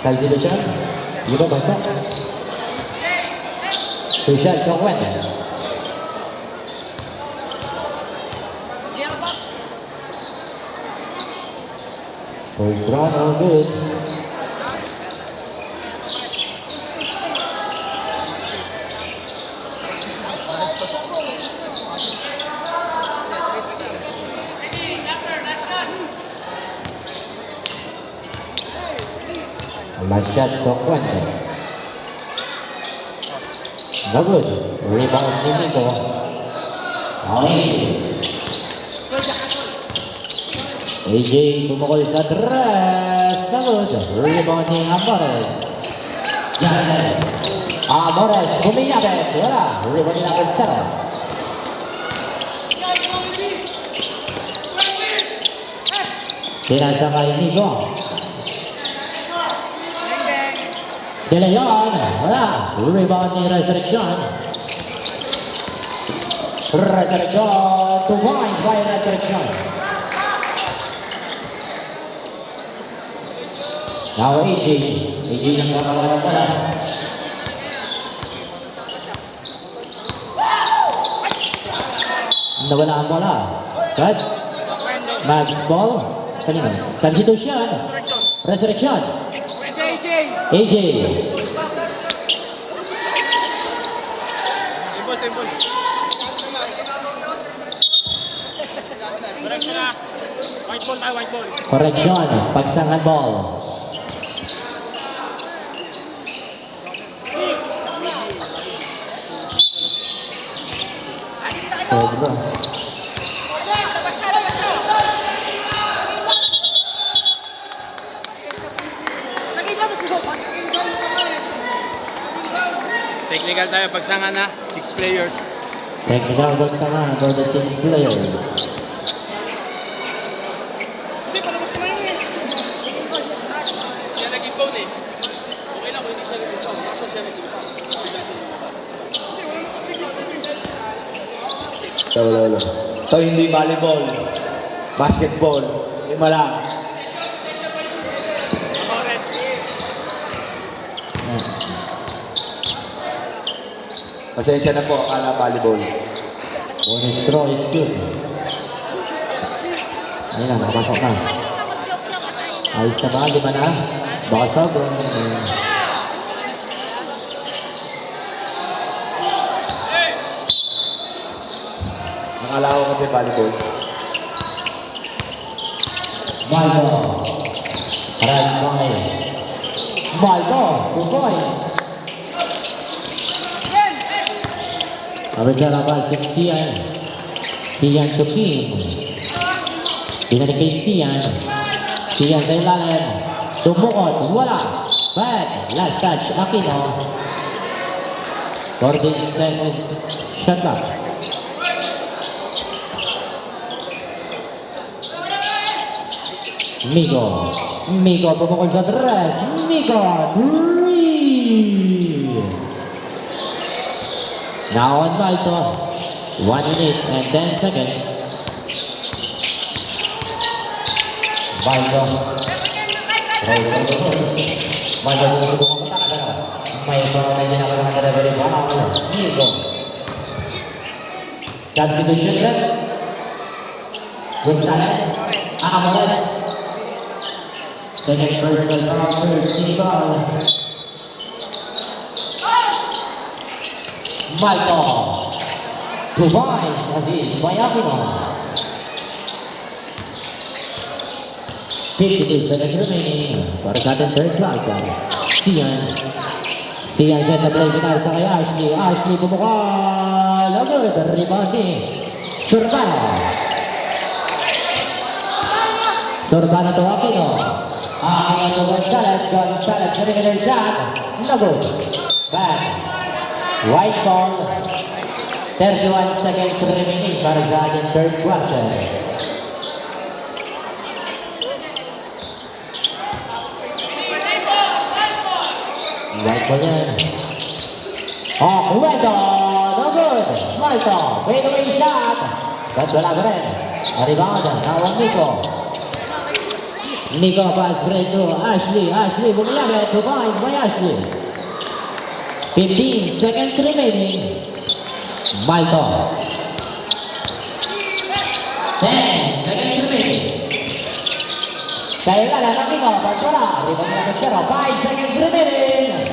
D: Substitution, Iba Bansa. 2 shots to Oquendo. First run, all good. Last shot sa Oquendo. No good. Rebound ni Nico. AJ pumukol sa tres. No good. Rebound ni Amores. Amores bumiyabit. Wala. Rebound ni number 7. Tinasa kay Nico. De Leon, wala. Rebound ni Resurrection. Resurrection, 2 points by Resurrection. Now AJ. AJ nang kakawala pala. Nawala ang bola. Cut. Mag ball. kanina. Substitution. Resurrection. AJ.
B: Symbol, symbol. Correction na. White ball tayo, white ball.
D: Correction. Pagsangan ball. Sobra.
B: Technical tayo, pagsangan na. 6 players.
D: Technical pagsangan for the 6 players.
B: Siya nag-impound eh. Okay lang kung hindi siya nag-impound. Ako siya nag-impound.
E: Wala. Ito hindi volleyball. Basketball. Lima lang.
B: Amores.
E: Pasensya na po, akala volleyball.
D: Bonus throw is good. Ayun na, nakapasok na. Ayos na ba? Lima na? Baka sobrang...
E: Akala ko kasi volleyball.
D: Maldo. Aras Bangay. Maldo. 2 points. Abis na labas si Sian. Sian to Kim. Binalik kay Sian. Sian sa ilalim. Tumukot. Wala. Back. Last touch. Aquino. 14 seconds. Shot clock. Migo pumukul sa tres. Migo, 3. Now on Malto. 1 minute and 10 seconds. Malto. Malto sumusubok ang patak. May pangulay din ako ng referee. Migo. Substitution rin. Gonzalez. Amores. Second personal foul, third team ball. Malto. 2 points as is by Aquino. 52 seconds remaining. Para sa ating third quarter. Sian set na play final sa kay Ashley. Ashley bumukal. Agad. Rebound ni Surbano to Aquino. Aquino to Gonzalez. Gonzalez perimeter shot. No good. Back. White ball. 31 seconds remaining para sa ating third quarter. White ball yan. Cueto. No good. Malto. Fadeaway shot. But wala pa rin. Rebound. Nawang Nico pass break to Ashley. Ashley bumiyaga. 2 points by Ashley. 15 seconds remaining. Malto. 10 seconds remaining. Kaya lang ang Nico. Pagpala. Rebound na Pesero. 5 seconds remaining.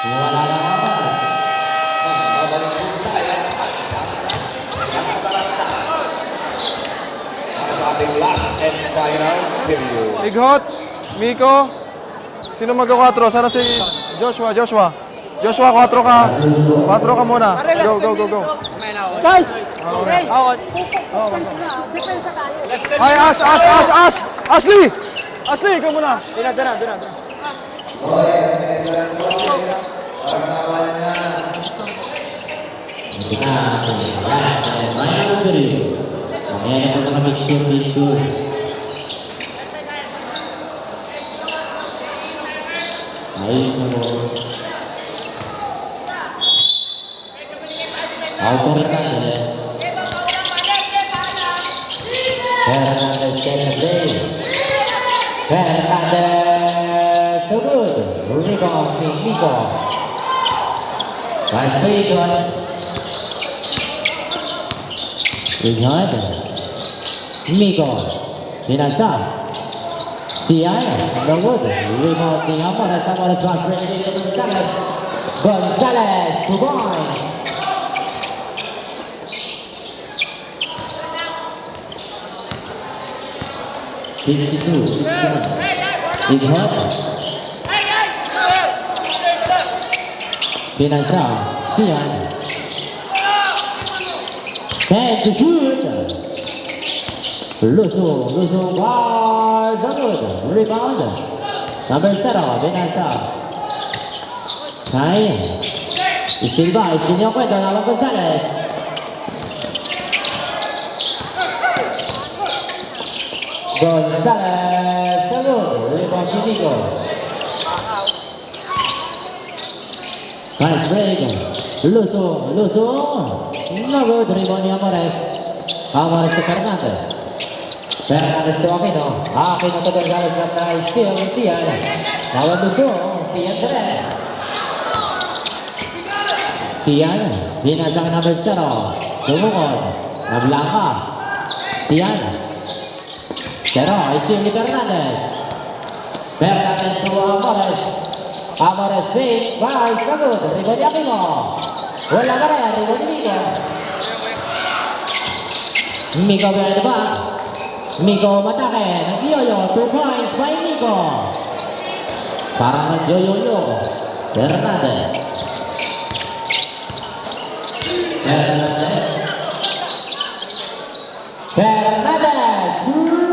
D: Wala na oras.
E: Babalik po tayo sa nakatalasan para sa ating last and final period.
A: Ighot, Miko. Sino mag-4? Sana si Joshua. Joshua, 4 ka. 4 ka muna. Go.
C: Guys!
A: Ay, Ash! Ashley, ikaw muna.
C: Duna.
D: Kita last and final period. Ayan ang mga picture dito. Ayos na mo. Auto Hernandez. Hernandez can play. Hernandez. So good. Rebound ni Miko. Pass to Ikon. Ingat. Miko. Binasa. Sian. No good. Rebound ni Amores. Amores was ready to Gonzalez. Gonzalez. 2 points. Ingat. Binasa. Sian. And to shoot. Lusu was good. Rebound. Number 0, Binasa. Kai. Silva, Isinyo Cuento, lawan Gonzalez. Gonzalez, good. Rebound Chico. Nice break. Lusu. No good. Rebound ni Amores. Amores to Fernandez. Fernandez to Aquino. Aquino to Gonzalez. Nice steal. Sian. Lawan Lusu. Sian pa rin. Sian. Binasa ka number 0. Lumungod. Nablangka. Sian. Pero, steal ni Fernandez. Fernandez to Amores. Amores fake. Bars. No good. Rebound ni Aquino. Wala ka rin. Rebound ni Miko. Miko behind the back. Miko matake. Nag-yoyo. 2 points by Miko. Parang nag-yoyo. Fernandez. Fernandez. 3.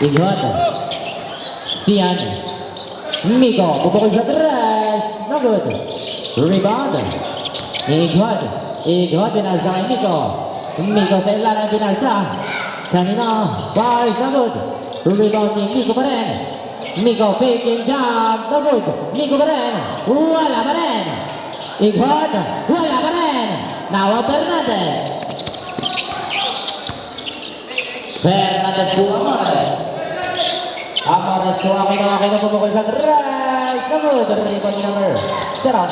D: Ingat. Sian. Miko. Pupukul sa tres. No good. Rebound. Ingat. Binasa kay Miko. Miko sa ilalim binasa. Kanina. Bars. No good. Rebound ni Miko pa rin. Miko faking jump. No good. Miko pa rin. Wala pa rin. Ingat. Wala pa rin. Nawa Fernandez. Fernandez to Amores. Amores to Aquino pumukul sa right. No good. Rebound number 0.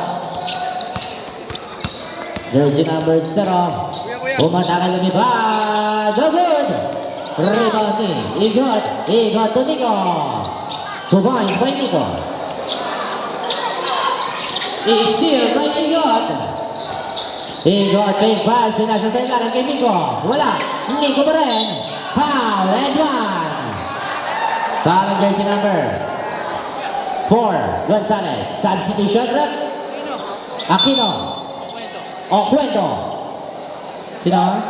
D: Jersey number 0. Umatake lumipad. No good. Rebound ni Igot to Miko. 2 points by Miko. I-steal by Igot. Igot fake pass. Binasa sa ilalim kay Miko. Wala. Miko pa rin. Foul and 1. Foul ang jersey number 4. Gonzalez. Substitution rep. Aquino. Cuento. Sino?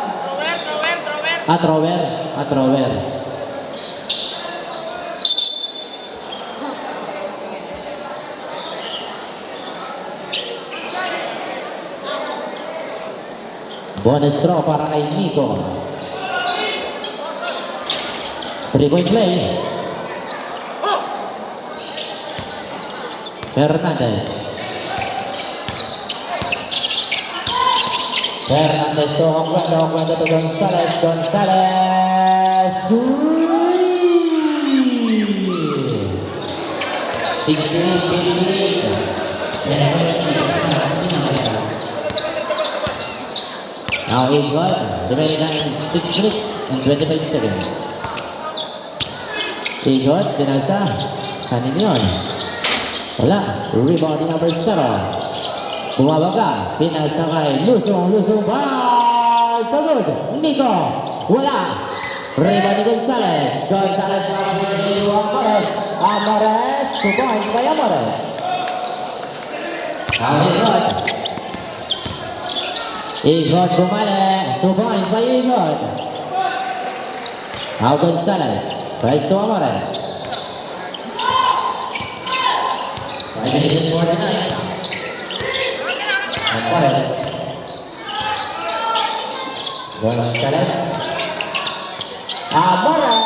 D: Trover. Bonus throw para kay Miko. 3-point play. Fernandez to Cuento to Gonzalez. 68. Now Igot, remaining 6 minutes and 25 seconds. Igot, binasa. Kanin yun. Wala. Rebound ni number 0. Bumabaga. Binasa kay Lusong. Ball! Sagot. Miko. Wala. Rebound ni Gonzalez. Gonzalez para sa kay Amores. Amores. 2 points by Amores. Igot bumalik. 2 points by Igot. Now Gonzalez. Right to Amores. 5 minutes 49. Amores. Gonzalez. Amores.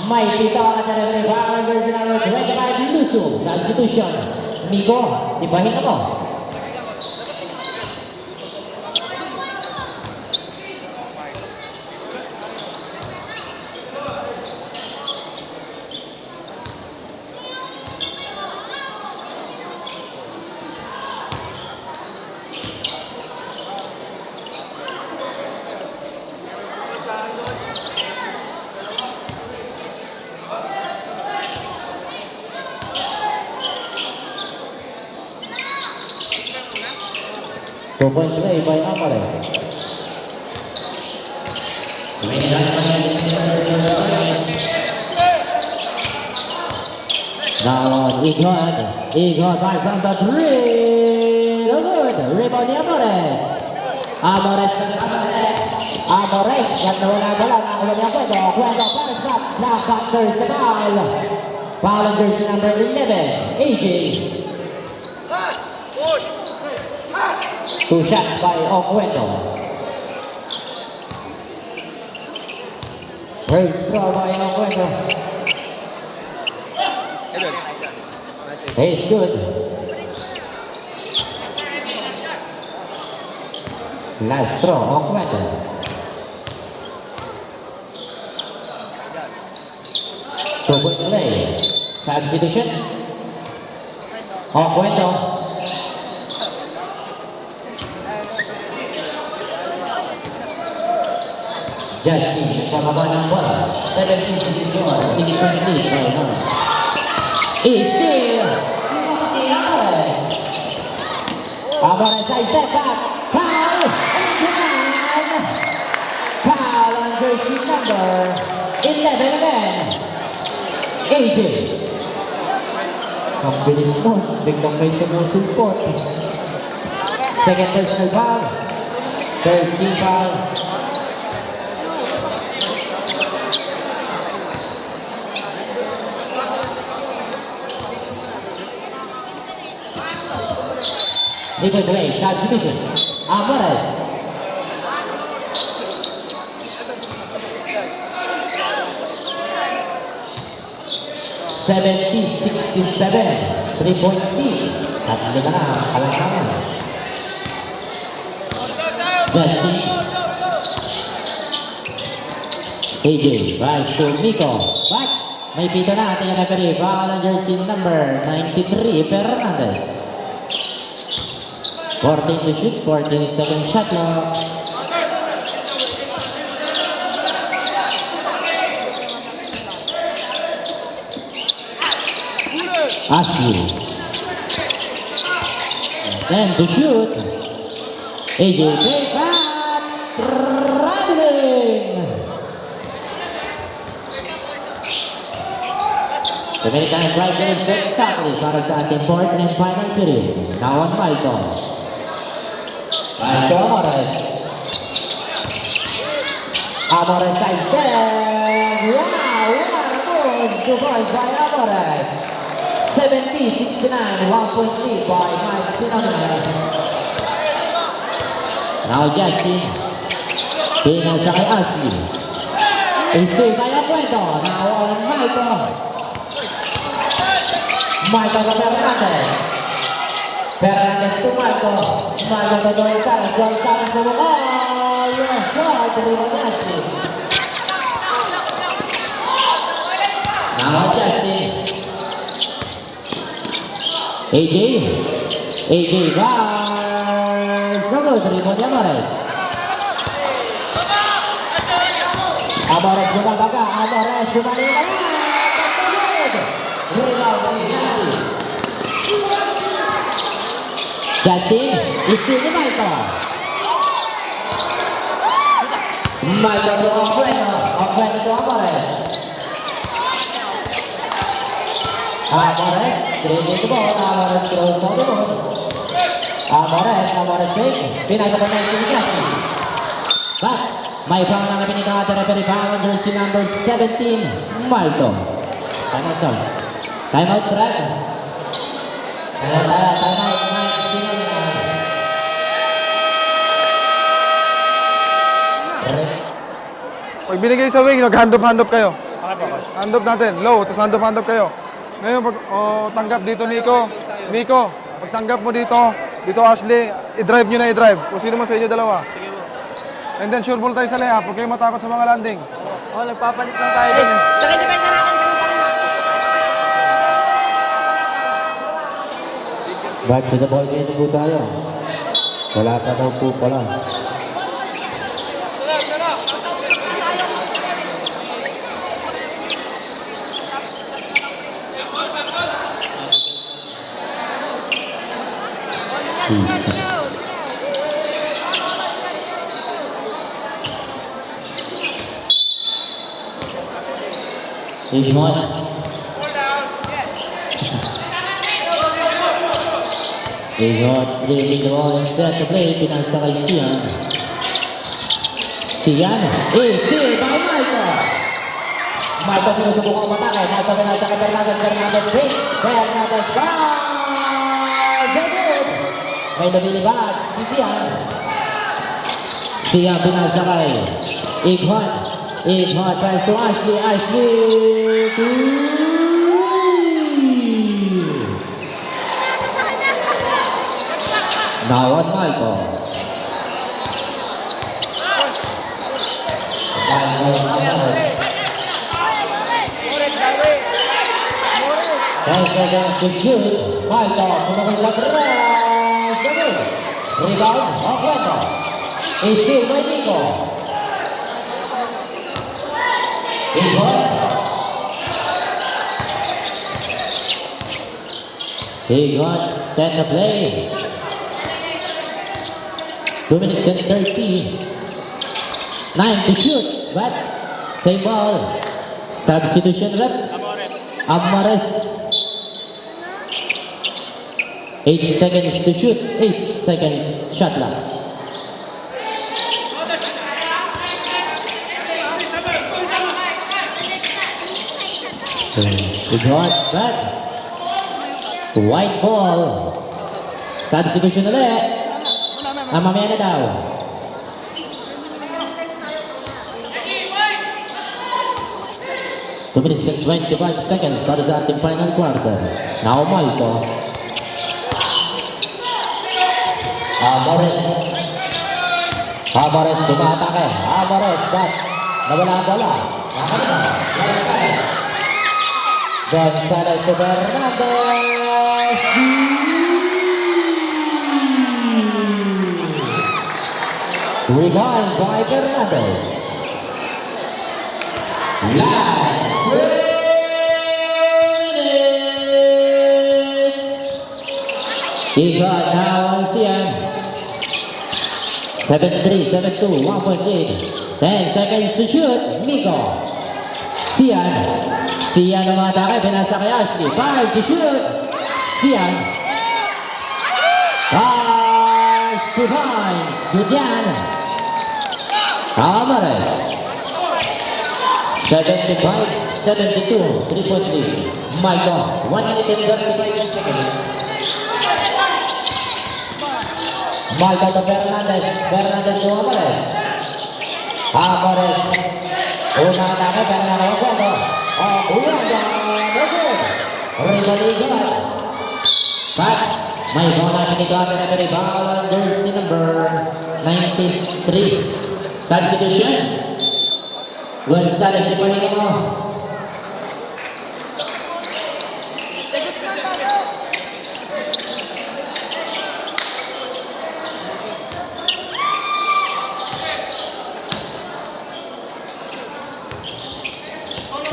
D: May pito ang ating referee. Jersey number 25. Lusu. Substitution. Miko. Ibahin mo. 2-point play by Amores. Now Igor back from the three. Good. Rebound ni Amores. Amores yang nawalan bola nakuha niya Cueto. Cueto pass back. Now counters the foul. Foul on jersey number 11, AJ. Two shots by Oquendo. First throw by Oquendo. He's good. Last throw, Oquendo. Two-point play. Substitution. Oquendo. Justin pababa ng bola. 17-64. Significant lead by one. Easy. Amores. Amores ay step back. Foul. And foul on jersey number 11 again. AJ. Ang bilis mo. Biglang may sumusulpot. Second personal foul. Third team foul. Legal play, substitution. Amores. (70-67) 3-point lead. At hindi ka na kalantangan. Jesse. AJ, right to Nico. Back. May pito na ating referee. Foul on jersey number 93, Fernandez. 14 to shoot, 14 second shot clock. Ashley. Then to shoot. AJ break back. Traveling. The American flight is exactly para sa ating fourth and final period. Now on Malcolm. Pass to Amores. Amores side step. Wow, what a move. 2 points by Amores. 70-69, 1-point lead by Mike Sinona. Now Jesse. Pinasa kay Ashley. Stay by Oquendo. Now on Michael. Michael to Fernandez. Fernandez to Michael. Michael to Gonzalez. Gonzalez to Mukol. Shot. Rebound ni Ashley. Now Jesse. AJ bars. Good. Rebound ni Amores. Amores bumabaga. Amores bumabaga. Rebound ni Jesse. Justin, istri ni Michael. Michael to Oquendo. Oquendo to Amores. Amores, dribbling the ball. Amores throws on the ball. Amores break. Pinasa pa niya si Justin. Back. May foul na pinigatan na referee foul on jersey number 17, Malcolm. Time out, Tom. Time out, Brad. Time out, Mike.
A: Pag binigay sa wing, nag-hand-up kayo. Hand-up natin, low, tapos hand-up kayo. Ngayon, pag tanggap dito, Nico, pag tanggap mo dito Ashley, i-drive nyo na i-drive. Kung sino man sa inyo dalawa. And then sure ball tayo sa layup, huwag kayong matakot sa mga landing.
C: Nagpapalit lang tayo din.
B: Tsaka depensa natin.
D: Back to the ball game po tayo. Wala pa daw po pala. Ighot. Ighot, leading the ball instead to play. Pinasa kay Sian. Sian, steal by Marco. Marco sinusubukang umatake. Marco pinasa kay Fernandez. Fernandez pick. Fernandez pass. Good. May lumilibad si Sian. Sian pinasa kay Ighot. Ighot pass to Ashley. Ashley to... Now on Marco. Seconds to shoot. Marco tumukol sa atras. Ganun. Rebound. Oklahoma. Steal by Nico. Ighot. Ighot set the play. 2 minutes and 30. 9 to shoot. But same ball. Substitution rep. Amores. 8 seconds to shoot. 8 seconds shot clock. Ighot. But white ball. Substitution ulit. Mamaya na daw. Two minutes and 25 seconds para sa ating final quarter. Now Malto. Amores tumatake. Amores but nawala ang bola. Gonzalez to Fernandez. Rebound by Fernandez. Last minutes. Ighot now on Sian. 7-3, 7-2, 1.8. 10 seconds to shoot. Miko. Sian. Sian umatake. Pinasa kay Ashley. 5 to shoot. Sian. Survive. Julian. Amores. 75-72. 3-point lead. Malto. 1 minute and 35 seconds. Malto to Fernandez. Fernandez to Amores. Amores. Una atake. Fernandez Oguando. Oguando. No good. Rebound. Pass. May bola pinigame na rebound. Jersey number 93. Substitution. Gonzalez ipalingan mo.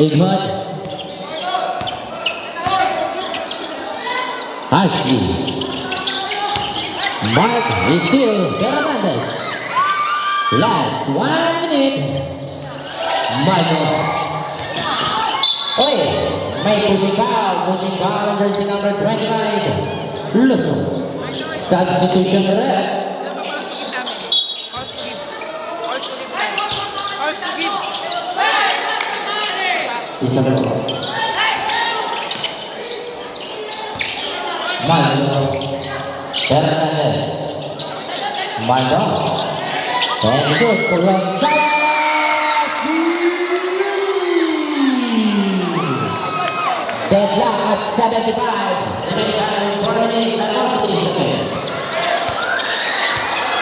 D: Ighot. Ashley. Mark is still Fernandez. Last 1 minute. Marco. Oy, may pushing foul jersey number 25. Luzon. Substitution rep. Isa ba? Marco. Fernandez. Marco. And good for Gonzalez. Deadlock at 75. Remaining 4 minutes and 43 seconds.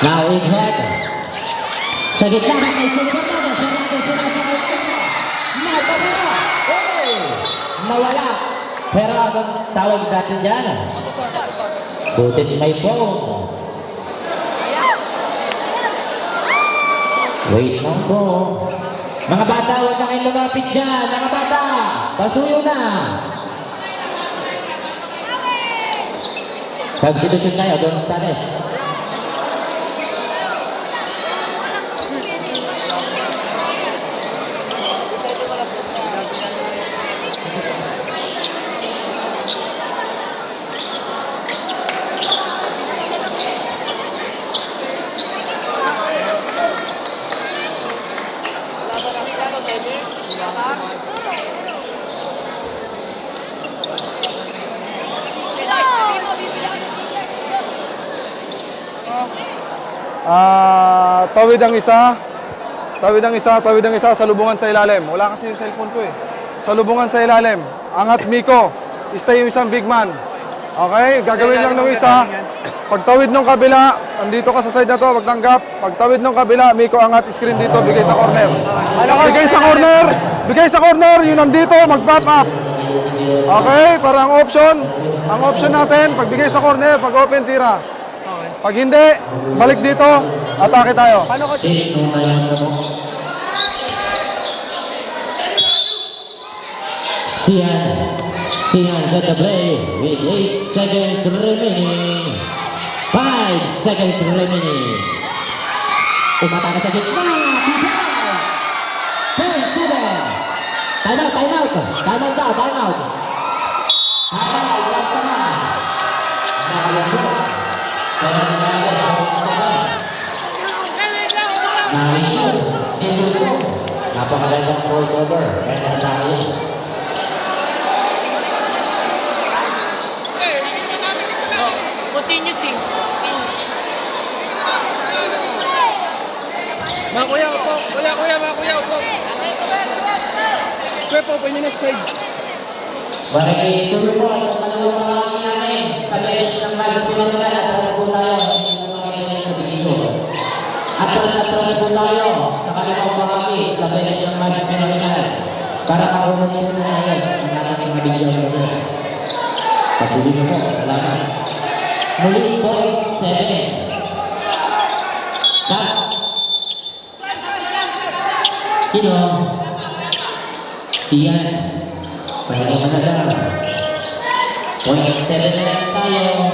D: Now Ighot. Sa gitna na kay Fernandez. Fernandez sinasakay ko. Napabila. Nawala. Pero ang tawag natin dyan. Butit may phone. Wait lang po. Mga bata, huwag na kayong lumapit dyan. Mga bata, pasuyo na. Substitution tayo, Gonzalez.
A: Tawid ang isa. Tawid ang isa, tawid ang isa, salubungan sa ilalim. Wala kasi yung cellphone ko eh. Salubungan sa ilalim. Angat Miko. Stay yung isang big man. Okay, gagawin lang ng isa. Pagtawid ng kabila, andito ka sa side na to, magtanggap. Pagtawid ng kabila, Miko angat screen dito, bigay sa corner. Bigay sa corner! Bigay sa corner, yun nandito, mag-pop up. Okay, para ang option natin, pagbigay sa corner, pag open, tira. Pag hindi, balik dito, atake tayo.
D: Sian set the play with 8 seconds remaining. 5 seconds remaining. Umatake sa gitna. Time out. Time out daw, time out. Laksaman. Nakalasip. Nakalisip. Indusong. Napakagandang crossover. Kaya nakatake yun.
B: Continuously. Mga kuya, upo. Kuya, mga kuya, upo. Kuya, po, pwede na stage.
D: Barangay Turupo, ang pangalawang pangangin namin sa bench ng Magsunan na atras po tayo, hindi mo makikita sa video. Atras po tayo sa kanilang pangangin sa bench ng Magsunan na para makunan mo na ayos ang ating mabigyan ko. Pasulit mo po, salamat. Muli po ay 7. Sino? Sian. Pahinga ka na lang. 0.7 na lang tayo.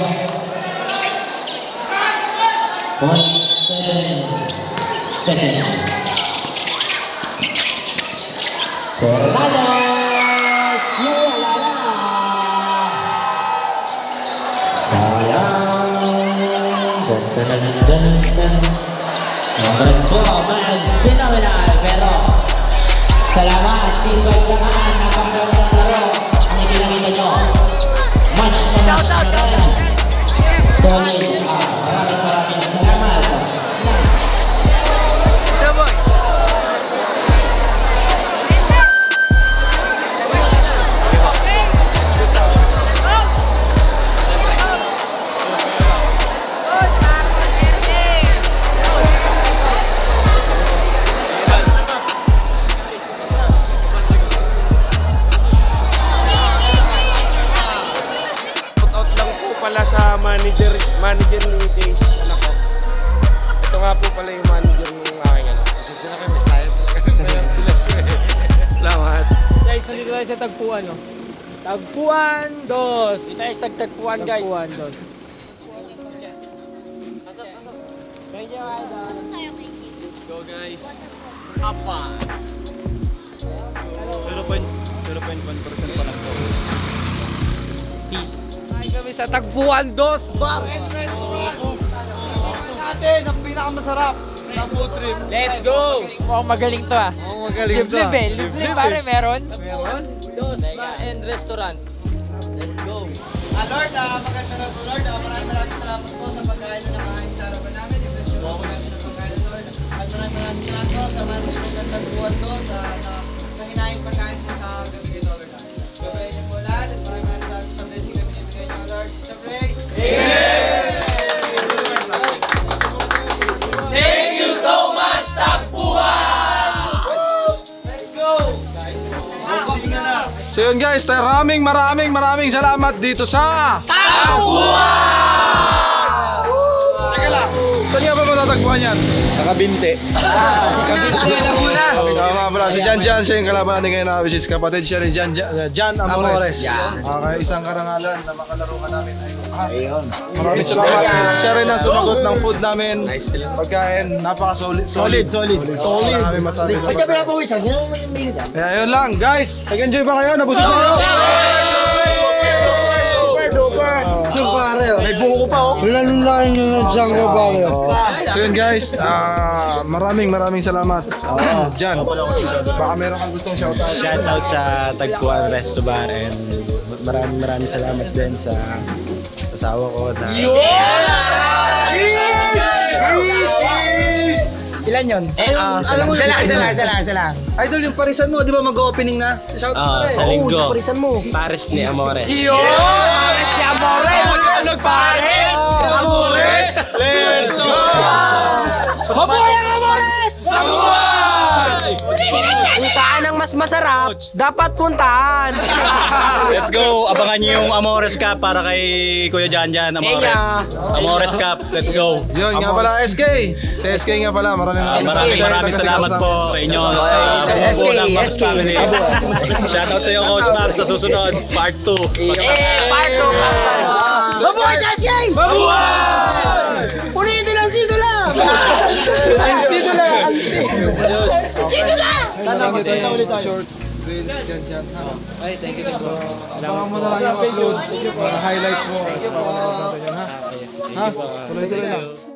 D: 0.7 seconds. Cornadas! Wala na! Sayang! Dun. Congrats po, mas phenomenal. Pero, salamat, Team Bagsakan. Napakagandang laro ang ipinakita nyo. Much solid. Maraming salamat.
B: Pala sa manager ni Jace, anak ko. Ito nga po pala yung manager ng aking anak. Kasi sila kayo, may sayang talaga. Salamat. Guys, nandito tayo sa Tagpuan, no? Tagpuan 2. Dito tayo sa Tagpuan, guys. Tagpuan 2. Thank you, Idol. Let's go, guys. Apa. 0.1% pa lang to. Peace. Ay kami sa Tagpuan 2 Bar and Restaurant. Natin ang pinakamasarap na food trip. Let's go!
F: Mukhang magaling to ah.
B: Magaling
F: Liblib eh. Liblib pare, meron.
B: Meron? Dos Bar and Restaurant. Let's go!
C: Lord, maganda na po Lord. Maraming salamat po sa pagkain na nakain sa harapan namin. I-bless you po namin ng pagkain Lord. At maraming salamat po sa management ng Tagpuan 2 sa hinahing pagkain po sa gabi ito Lord. Gabayin niyo po lahat at maraming salamat sa blessing na binibigay niyo Lord. Siyempre,
B: Thank you so much, Tagpuan!
C: let's go!
A: So yun guys, maraming salamat dito sa Teka lang, saan nga ba matatagpuan yan?
B: Nakabinte.
A: Tama pala, si Jan, siya yung kalaban natin ngayon na which is kapatid siya ni Jan Amores. Okay, isang karangalan na makalaro ka namin. Maraming salamat. Siya rin ang sumagot ng food namin. Pagkain, napaka-solid. Solid. Maraming masabi sa pagkain. Kaya yun lang, guys. Nag-enjoy ba kayo? Nabusog kayo?
C: Super! kayo. May buko pa oh. Lalulain nyo na dyan ko ba kayo.
A: So yun guys, maraming salamat. Jan, baka meron kang gustong shoutout.
B: Shoutout sa Tagpuan Resto Bar and maraming salamat din sa asawa ko na
F: Ilan yun?
C: Alam mo
F: Isa lang.
C: Idol, yung parisan mo, di ba mag-opening na? Shout out
B: sa linggo. Paris ni Amores.
F: Pares ni Amores! Magkalog Pares! Amores! Let's go! Mabuhay ang Amores! Mabuhay! Kung saan ang mas masarap, dapat puntahan.
G: Let's go! Abangan niyo yung Amores Cup para kay Kuya Janjan. Amores. Amores Cup. Let's go!
A: Yun nga pala, SK. Sa SK nga pala,
G: Maraming salamat po sa inyo. Sa buong Maps Family. Shoutout sa iyo, Coach Maps, sa susunod, Part 2.
F: Parto! Mabuhay sa Shay! Mabuhay! Ulitin lang, sino lang! Sino lang!
A: Sana ulit tayo. Short reels, Jan. Ay, thank you po. Abangan mo na lang yung upload. Para highlights mo.
C: Thank you po.
A: Ha? Tuloy-tuloy lang.